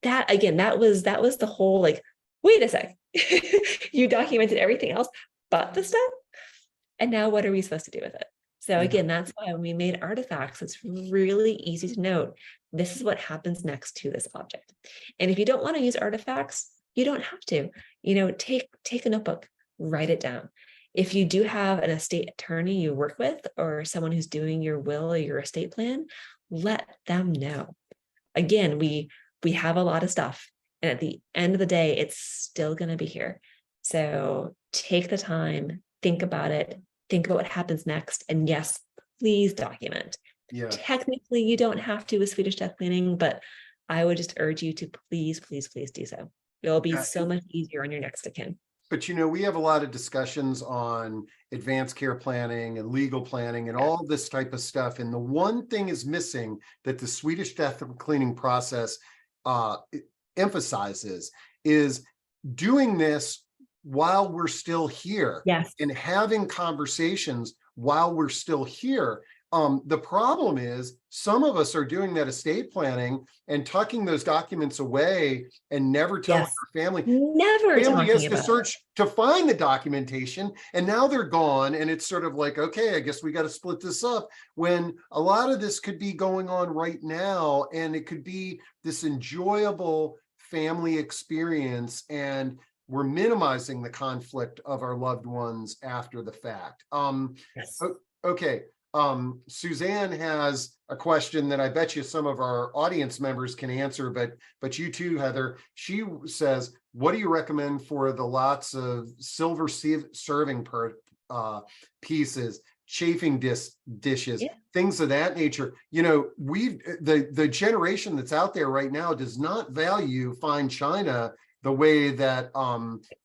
That, again, that was the whole, wait a sec, you documented everything else but the stuff. And now what are we supposed to do with it? So again, that's why when we made Artifacts, it's really easy to note, this is what happens next to this object. And if you don't want to use Artifacts, you don't have to, take a notebook, write it down. If you do have an estate attorney you work with or someone who's doing your will or your estate plan, let them know. Again, we have a lot of stuff. And at the end of the day, it's still going to be here. So take the time, think about it, think about what happens next. And yes, please document. Yeah. Technically, you don't have to with Swedish death cleaning, but I would just urge you to please, please, please do so. It'll be so much easier on your next of kin. But we have a lot of discussions on advanced care planning and legal planning and all this type of stuff. And the one thing is missing that the Swedish death cleaning process emphasizes is doing this while we're still here. Yes. And having conversations while we're still here. The problem is some of us are doing that estate planning and tucking those documents away and never telling our family. Family has to search to find the documentation, and now they're gone. And it's sort of like, okay, I guess we got to split this up, when a lot of this could be going on right now, and it could be this enjoyable family experience, and we're minimizing the conflict of our loved ones after the fact. Okay. Suzanne has a question that I bet you some of our audience members can answer, but you too, Heather. She says, what do you recommend for the lots of silver serving pieces, chafing dishes, things of that nature? The generation that's out there right now does not value fine china the way that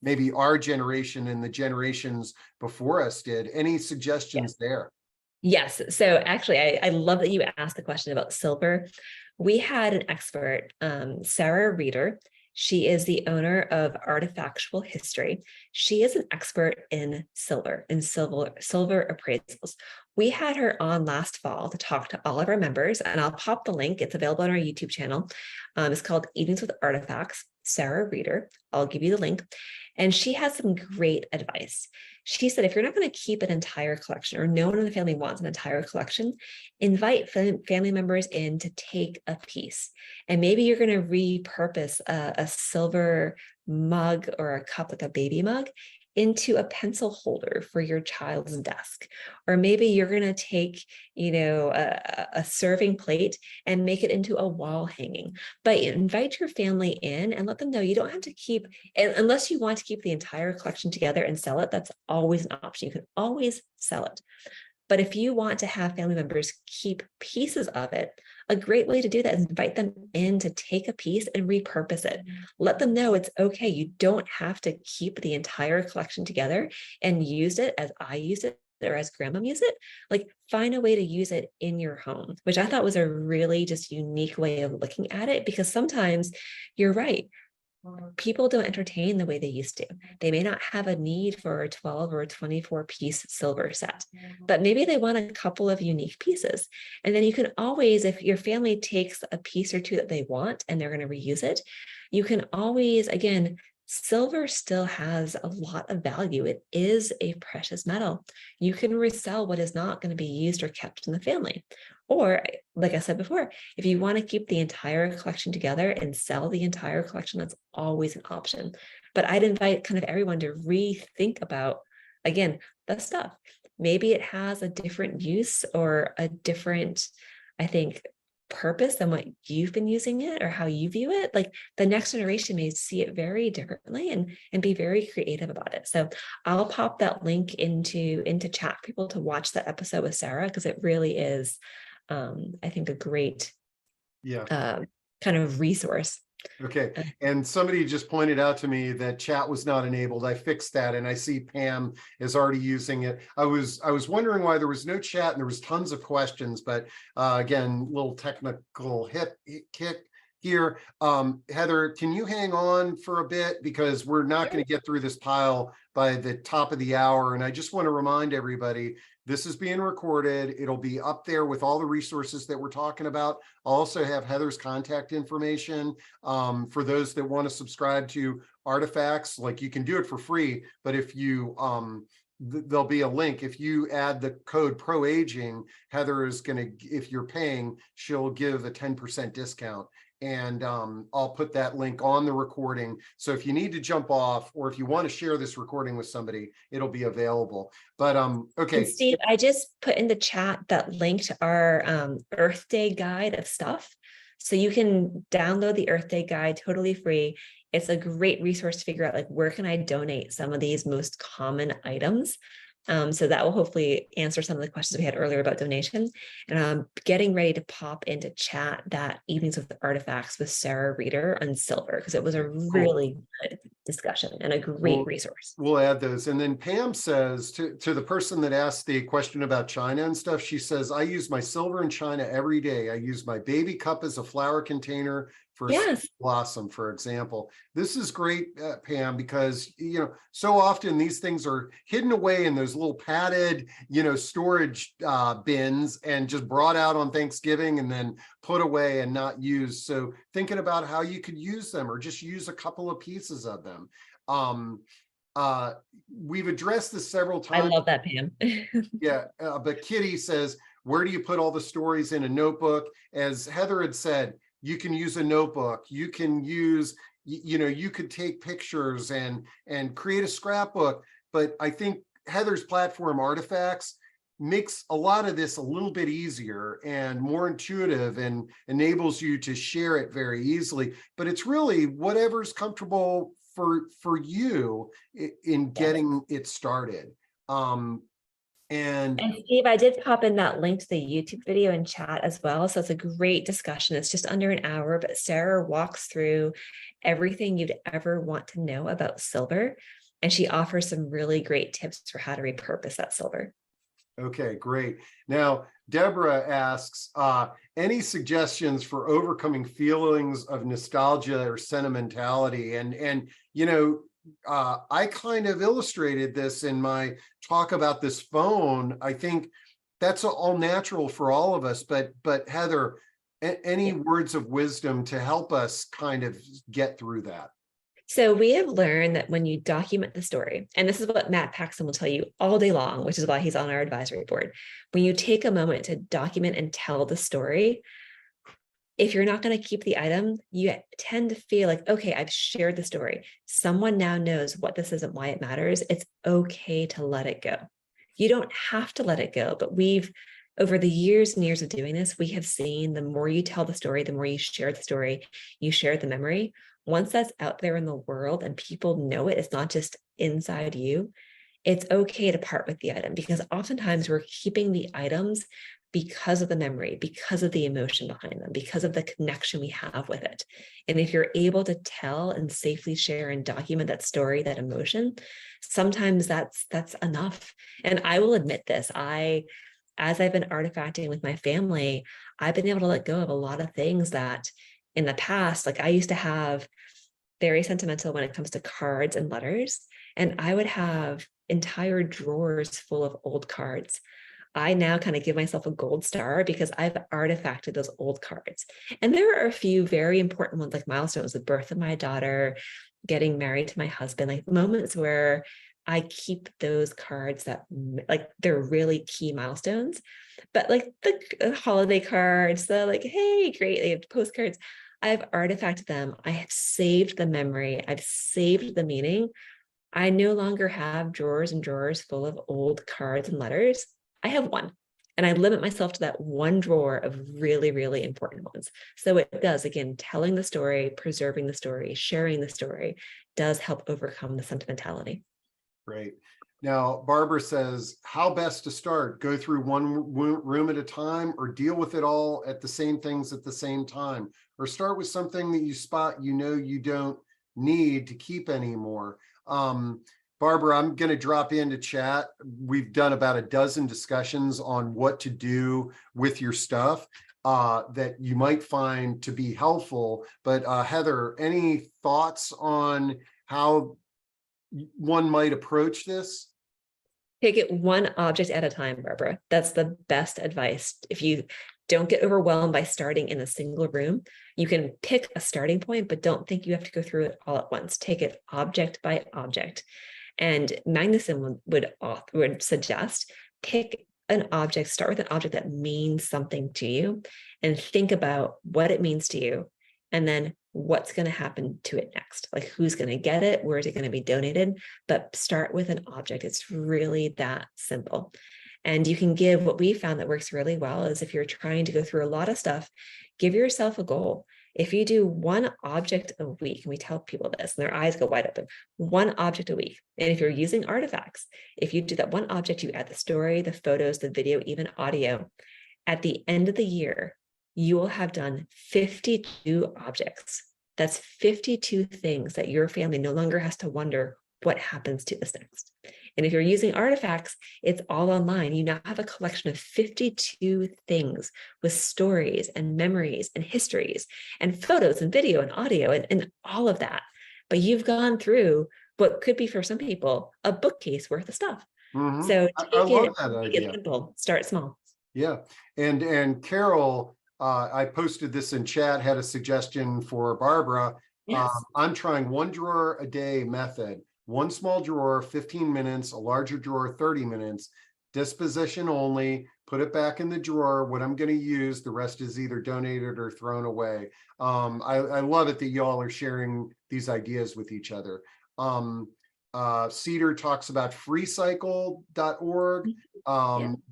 maybe our generation and the generations before us did. Any suggestions there? Yes. So actually, I love that you asked the question about silver. We had an expert, Sarah Reeder. She is the owner of Artifactual History. She is an expert in silver appraisals. We had her on last fall to talk to all of our members, and I'll pop the link. It's available on our YouTube channel. It's called Evenings with Artifacts, Sarah Reeder. I'll give you the link. And she has some great advice. She said, if you're not going to keep an entire collection, or no one in the family wants an entire collection, invite family members in to take a piece. And maybe you're going to repurpose a silver mug or a cup, like a baby mug, into a pencil holder for your child's desk. Or maybe you're going to take, a serving plate and make it into a wall hanging. But invite your family in and let them know you don't have to keep, unless you want to keep the entire collection together and sell it, that's always an option. You can always sell it. But if you want to have family members keep pieces of it, a great way to do that is invite them in to take a piece and repurpose it. Let them know it's okay. You don't have to keep the entire collection together and use it as I used it or as grandma used it. Like, find a way to use it in your home, which I thought was a really just unique way of looking at it, because sometimes you're right. People don't entertain the way they used to. They may not have a need for a 12 or a 24 piece silver set, but maybe they want a couple of unique pieces. And then you can always, if your family takes a piece or two that they want and they're going to reuse it, you can always, again, silver still has a lot of value. It is a precious metal. You can resell what is not going to be used or kept in the family. Or, like I said before, if you want to keep the entire collection together and sell the entire collection, that's always an option. But I'd invite kind of everyone to rethink about, again, the stuff. Maybe it has a different use or a different, I think, purpose than what you've been using it or how you view it. Like, the next generation may see it very differently and be very creative about it. So I'll pop that link into chat for people to watch that episode with Sarah, because it really is, I think, a great kind of resource. Okay. And somebody just pointed out to me that chat was not enabled. I fixed that, and I see Pam is already using it. I was wondering why there was no chat and there was tons of questions, but again, little technical kick here. Heather, can you hang on for a bit, because we're not going to get through this pile by the top of the hour. And I just want to remind everybody, this is being recorded. It'll be up there with all the resources that we're talking about. I'll also have Heather's contact information for those that want to subscribe to Artifacts. Like, you can do it for free, but if you there'll be a link. If you add the code ProAging, Heather is going to, if you're paying, she'll give a 10% discount. And I'll put that link on the recording. So if you need to jump off, or if you want to share this recording with somebody, it'll be available. But okay. And Steve, I just put in the chat that link to our Earth Day guide of stuff. So you can download the Earth Day guide totally free. It's a great resource to figure out, like, where can I donate some of these most common items? So that will hopefully answer some of the questions we had earlier about donation. And I'm getting ready to pop into chat that Evenings with Artifacts with Sarah Reeder on silver, because it was a really good discussion and a great resource. We'll add those. And then Pam says to the person that asked the question about China and stuff, she says, I use my silver and China every day. I use my baby cup as a flower container for blossom, for example. This is great, Pam, because, so often these things are hidden away in those little padded, storage bins and just brought out on Thanksgiving and then put away and not used. So thinking about how you could use them, or just use a couple of pieces of them. We've addressed this several times. I love that, Pam. Yeah, but Kitty says, where do you put all the stories in a notebook? As Heather had said, you can use a notebook. You can use, you could take pictures and create a scrapbook. But I think Heather's platform, Artifacts, makes a lot of this a little bit easier and more intuitive and enables you to share it very easily. But it's really whatever's comfortable for you in getting it started. And Steve, I did pop in that link to the YouTube video in chat as well. So it's a great discussion. It's just under an hour, but Sarah walks through everything you'd ever want to know about silver. And she offers some really great tips for how to repurpose that silver. Okay, great. Now, Deborah asks, any suggestions for overcoming feelings of nostalgia or sentimentality? And I kind of illustrated this in my talk about this phone. I think that's all natural for all of us, but Heather, any words of wisdom to help us kind of get through that? So we have learned that when you document the story, and this is what Matt Paxton will tell you all day long, which is why he's on our advisory board, when you take a moment to document and tell the story, If you're not going to keep the item, you tend to feel like, okay, I've shared the story. Someone now knows what this is and why it matters. It's okay to let it go. You don't have to let it go, but over the years and years of doing this, we have seen the more you tell the story, the more you share the story, you share the memory. Once that's out there in the world and people know it, it's not just inside you, it's okay to part with the item, because oftentimes we're keeping the items because of the memory, because of the emotion behind them, because of the connection we have with it. And if you're able to tell and safely share and document that story, that emotion, sometimes that's enough. And I will admit this, as I've been artifacting with my family, I've been able to let go of a lot of things that in the past, like I used to have very sentimental when it comes to cards and letters. And I would have entire drawers full of old cards. I now kind of give myself a gold star because I've artifacted those old cards. And there are a few very important ones, like milestones, the birth of my daughter, getting married to my husband, like moments where I keep those cards that like they're really key milestones. But like the holiday cards, the like, hey, great, they have postcards. I've artifacted them. I have saved the memory. I've saved the meaning. I no longer have drawers and drawers full of old cards and letters. I have one, and I limit myself to that one drawer of really, really important ones. So it does, again, telling the story, preserving the story, sharing the story does help overcome the sentimentality. Great. Now, Barbara says, how best to start? Go through one room at a time, or deal with it all at the same things at the same time, or start with something that you spot, you don't need to keep anymore. Barbara, I'm going to drop into chat. We've done about a dozen discussions on what to do with your stuff that you might find to be helpful. But Heather, any thoughts on how one might approach this? Take it one object at a time, Barbara. That's the best advice. If you don't get overwhelmed by starting in a single room, you can pick a starting point, but don't think you have to go through it all at once. Take it object by object. And Magnuson would suggest pick an object, start with an object that means something to you, and think about what it means to you, and then what's going to happen to it next. Like who's going to get it? Where is it going to be donated? But start with an object. It's really that simple. And you can give, what we found that works really well is if you're trying to go through a lot of stuff, give yourself a goal. If you do one object a week, and we tell people this and their eyes go wide open, one object a week. And if you're using Artifacts, if you do that one object, you add the story, the photos, the video, even audio, at the end of the year, you will have done 52 objects. That's 52 things that your family no longer has to wonder what happens to this next. And if you're using Artifacts, it's all online. You now have a collection of 52 things with stories and memories and histories and photos and video and audio and all of that. But you've gone through what could be for some people a bookcase worth of stuff. Mm-hmm. So I love that idea. It simple, start small. Yeah. And Carol, I posted this in chat, had a suggestion for Barbara. Yes. I'm trying one drawer a day method. One small drawer, 15 minutes, a larger drawer, 30 minutes, disposition only, put it back in the drawer. What I'm going to use, the rest is either donated or thrown away. I love it that y'all are sharing these ideas with each other. Cedar talks about freecycle.org.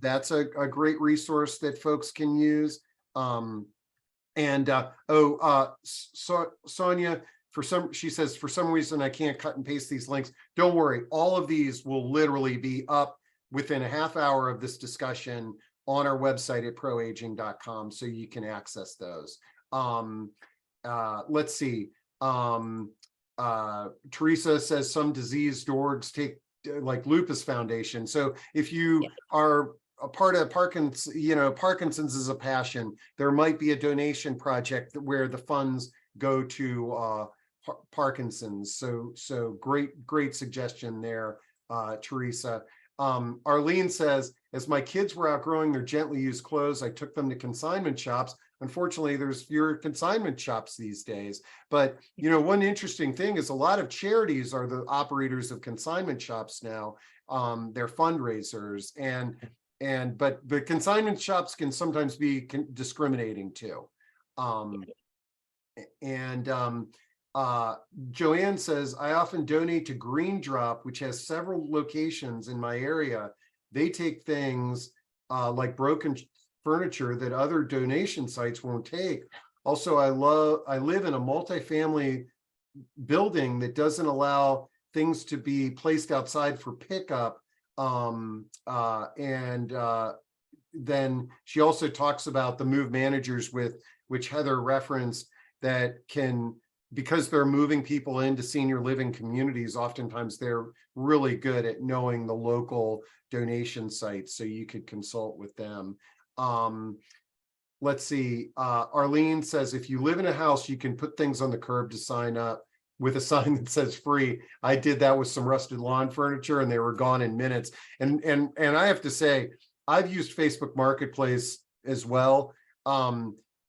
That's a great resource that folks can use. Sonia, she says, for some reason, I can't cut and paste these links. Don't worry. All of these will literally be up within a half hour of this discussion on our website at proaging.com, so you can access those. Let's see. Teresa says some diseased orgs take like Lupus Foundation. So if you are a part of Parkinson's is a passion, there might be a donation project where the funds go to Parkinson's. So great suggestion there, Teresa. Arlene says, as my kids were outgrowing their gently used clothes, I took them to consignment shops. Unfortunately, there's fewer consignment shops these days. But one interesting thing is a lot of charities are the operators of consignment shops now. They're fundraisers, but the consignment shops can sometimes be discriminating too. And Joanne says, I often donate to Green Drop, which has several locations in my area. They take things like broken furniture that other donation sites won't take. Also, I live in a multifamily building that doesn't allow things to be placed outside for pickup. Then she also talks about the move managers which Heather referenced, that can, because they're moving people into senior living communities, oftentimes they're really good at knowing the local donation sites, so you could consult with them. Let's see, Arlene says, if you live in a house, you can put things on the curb to sign up with a sign that says free. I did that with some rusted lawn furniture and they were gone in minutes. And I have to say, I've used Facebook Marketplace as well.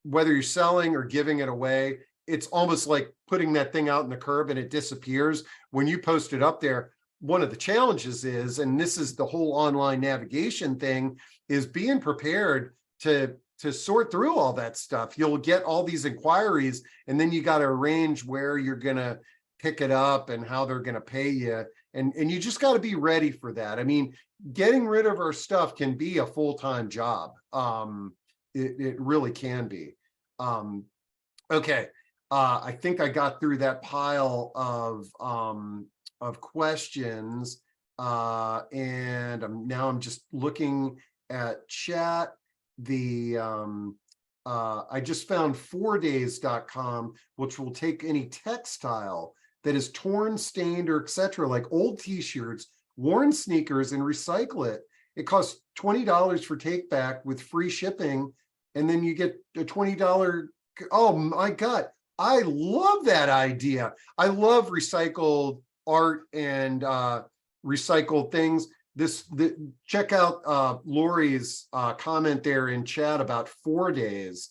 Whether you're selling or giving it away, it's almost like putting that thing out in the curb and it disappears. When you post it up there, one of the challenges is, and this is the whole online navigation thing, is being prepared to sort through all that stuff. You'll get all these inquiries, and then you got to arrange where you're going to pick it up and how they're going to pay you. And you just got to be ready for that. I mean, getting rid of our stuff can be a full-time job. It really can be. Okay. I think I got through that pile of questions. And I'm just looking at chat. I just found 4days.com, which will take any textile that is torn, stained, or etc., like old t-shirts, worn sneakers, and recycle it. It costs $20 for take back with free shipping, and then you get a $20. Oh my God, I love that idea. I love recycled art and recycled things. Check out Lori's comment there in chat about 4 days.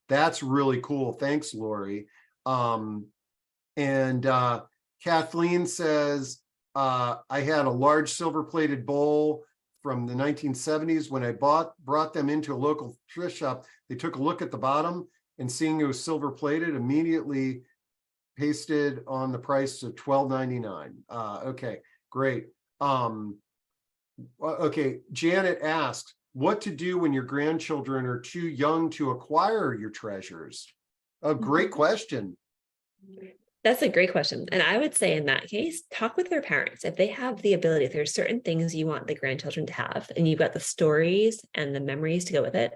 That's really cool. Thanks, Lori. Kathleen says, I had a large silver-plated bowl from the 1970s. When I brought them into a local thrift shop, they took a look at the bottom and seeing it was silver-plated, immediately pasted on the price of $12.99. Okay, great. Okay, Janet asked, what to do when your grandchildren are too young to acquire your treasures? A great question. That's a great question. And I would say in that case, talk with their parents. If they have the ability, if there's certain things you want the grandchildren to have, and you've got the stories and the memories to go with it,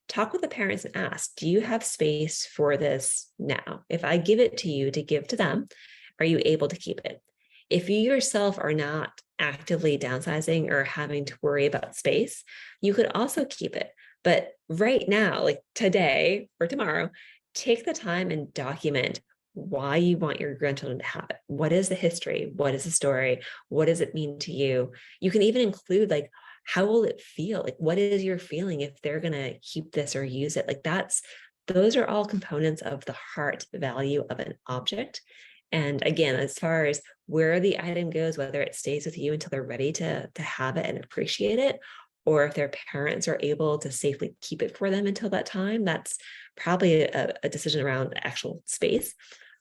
talk with the parents and ask, do you have space for this now? If I give it to you to give to them, are you able to keep it? If you yourself are not actively downsizing or having to worry about space, you could also keep it. But right now, like today or tomorrow, take the time and document why you want your grandchildren to have it. What is the history? What is the story? What does it mean to you? You can even include like, how will it feel? Like, what is your feeling if they're going to keep this or use it? Like those are all components of the heart value of an object. And again, as far as where the item goes, whether it stays with you until they're ready to have it and appreciate it, or if their parents are able to safely keep it for them until that time, that's probably a decision around actual space.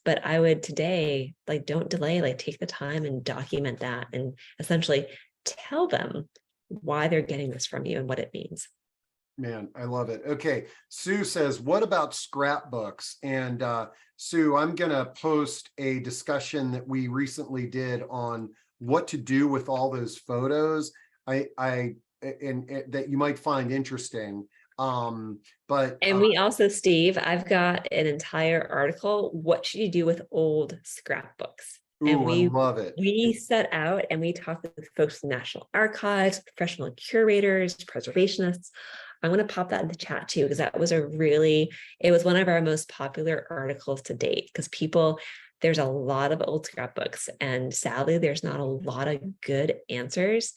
But I would today, like, don't delay, like take the time and document that and essentially tell them why they're getting this from you and what it means. Man, I love it. Okay, Sue says, what about scrapbooks? And Sue, I'm going to post a discussion that we recently did on what to do with all those photos. And that you might find interesting. We also, Steve, I've got an entire article. What should you do with old scrapbooks? And I love it. We set out and we talked with folks from National Archives, professional curators, preservationists. I'm going to pop that in the chat too, because that was it was one of our most popular articles to date, because there's a lot of old scrapbooks and sadly, there's not a lot of good answers.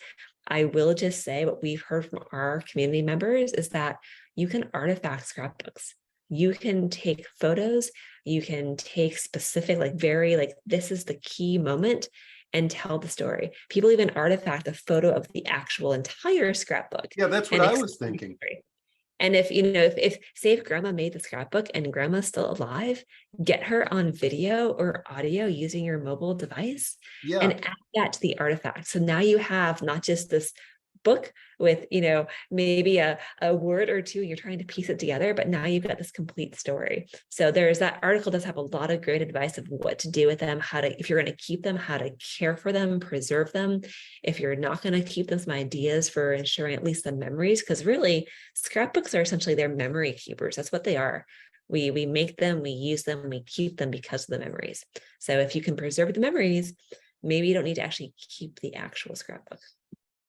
I will just say what we've heard from our community members is that you can artifact scrapbooks. You can take photos, you can take specific, this is the key moment and tell the story. People even artifact a photo of the actual entire scrapbook. Yeah, that's what I was thinking. And if, if say if grandma made the scrapbook and grandma's still alive, get her on video or audio using your mobile device Yeah. and add that to the artifact. So now you have not just this book with, maybe a word or two, you're trying to piece it together, but now you've got this complete story. So there's that article does have a lot of great advice of what to do with them, if you're going to keep them, how to care for them, preserve them. If you're not going to keep them, some ideas for ensuring at least the memories, because really scrapbooks are essentially their memory keepers. That's what they are. We make them, we use them, we keep them because of the memories. So if you can preserve the memories, maybe you don't need to actually keep the actual scrapbook.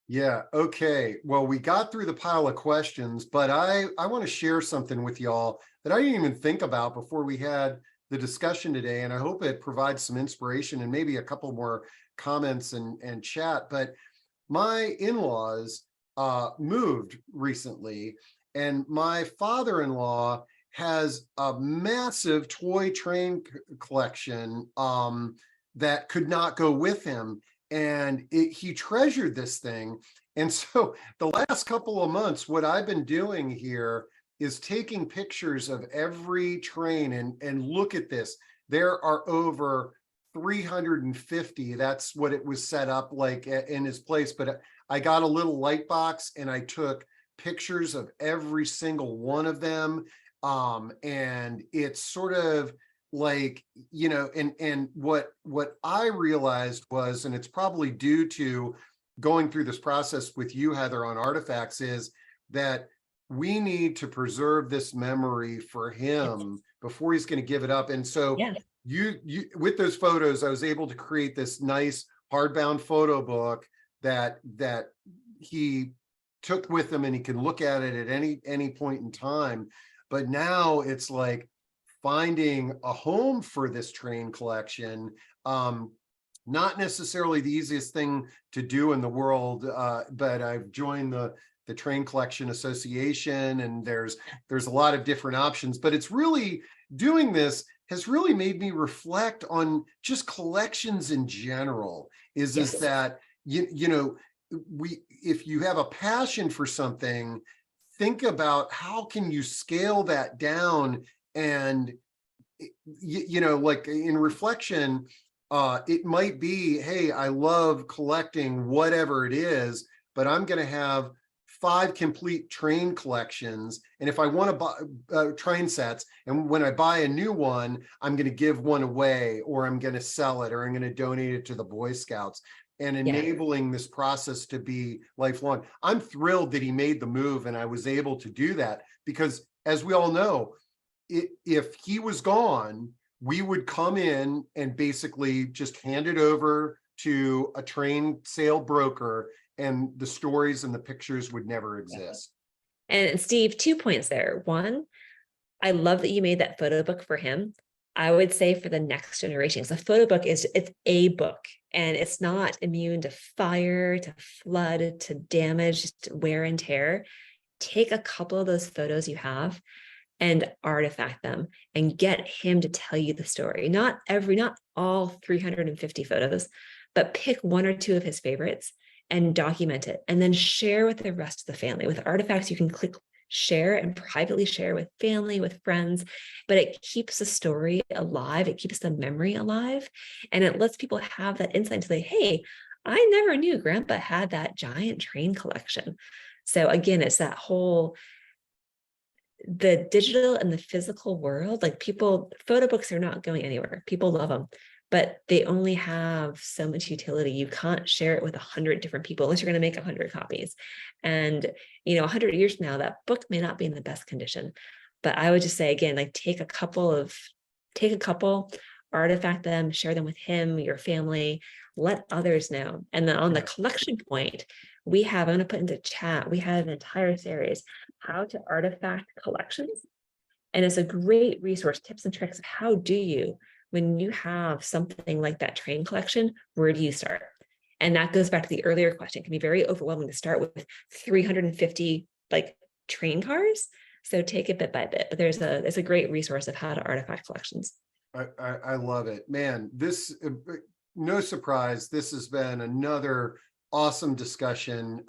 Yeah. Okay. Well, we got through the pile of questions, but I want to share something with y'all that I didn't even think about before we had the discussion today. And I hope it provides some inspiration and maybe a couple more comments and chat. But my in-laws moved recently, and my father-in-law has a massive toy train collection that could not go with him. And he treasured this thing. And so the last couple of months, what I've been doing here is taking pictures of every train and look at this. There are over 350. That's what it was set up like in his place. But I got a little light box and I took pictures of every single one of them. And it's sort of like, and what I realized was, and it's probably due to going through this process with you, Heather, on Artifacts, is that we need to preserve this memory for him before he's going to give it up. And so you with those photos, I was able to create this nice hardbound photo book that he took with him, and he can look at it at any point in time. But now it's like finding a home for this train collection, not necessarily the easiest thing to do in the world, but I've joined the Train Collection Association, and there's a lot of different options. But it's really, doing this has really made me reflect on just collections in general. Is that if you have a passion for something, think about how can you scale that down. And like in reflection, it might be, hey, I love collecting whatever it is, but I'm going to have 5 complete train collections. And if I want to buy train sets, and when I buy a new one, I'm going to give one away, or I'm going to sell it, or I'm going to donate it to the Boy Scouts, and enabling this process to be lifelong. I'm thrilled that he made the move and I was able to do that, because as we all know, if he was gone, we would come in and basically just hand it over to a train sale broker, and the stories and the pictures would never exist. And Steve, 2 points there. One, I love that you made that photo book for him. I would say for the next generation, so a photo book it's a book, and it's not immune to fire, to flood, to damage, to wear and tear. Take a couple of those photos you have and artifact them and get him to tell you the story. Not all 350 photos, but pick 1 or 2 of his favorites and document it, and then share with the rest of the family. With Artifacts, you can click share and privately share with family, with friends, but it keeps the story alive. It keeps the memory alive, and it lets people have that insight to say, hey, I never knew Grandpa had that giant train collection. So again, it's that whole, the digital and the physical world, like photo books are not going anywhere. People love them, but they only have so much utility. You can't share it with 100 different people unless you're going to make 100 copies. And, 100 years from now, that book may not be in the best condition. But I would just say, again, like take a couple, artifact them, share them with him, your family, let others know. And then on the collection point, I'm going to put into chat, we have an entire series, how to artifact collections. And it's a great resource, tips and tricks of how do you, when you have something like that train collection, where do you start? And that goes back to the earlier question. It can be very overwhelming to start with 350 like train cars. So take it bit by bit, but there's a great resource of how to artifact collections. I love it, man. This, no surprise, this has been another awesome discussion.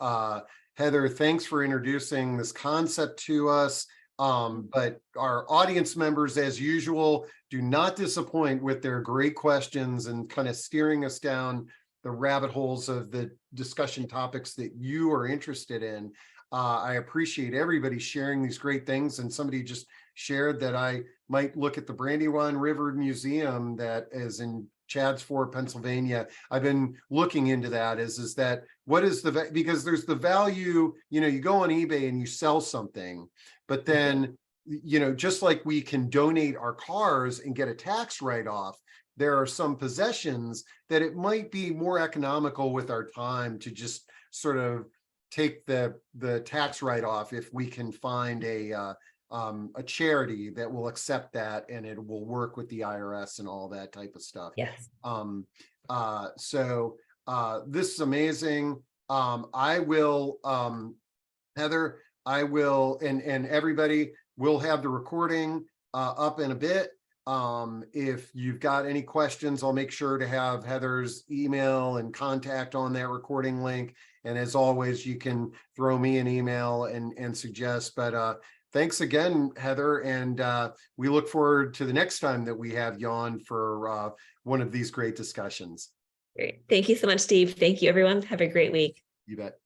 Heather, thanks for introducing this concept to us. But our audience members, as usual, do not disappoint with their great questions and kind of steering us down the rabbit holes of the discussion topics that you are interested in. I appreciate everybody sharing these great things, and somebody just shared that I might look at the Brandywine River Museum that is in Chadds Ford, Pennsylvania. I've been looking into that. Is that what is the, because there's the value, you know, you go on eBay and you sell something, but then, you know, just like we can donate our cars and get a tax write-off, there are some possessions that it might be more economical with our time to just sort of take the tax write-off if we can find a charity that will accept that, and it will work with the IRS and all that type of stuff. Yes. So this is amazing. I will, Heather, I will, and everybody will have the recording up in a bit. If you've got any questions, I'll make sure to have Heather's email and contact on that recording link. And as always, you can throw me an email and suggest, but thanks again, Heather. And we look forward to the next time that we have you on for one of these great discussions. Great. Thank you so much, Steve. Thank you, everyone. Have a great week. You bet.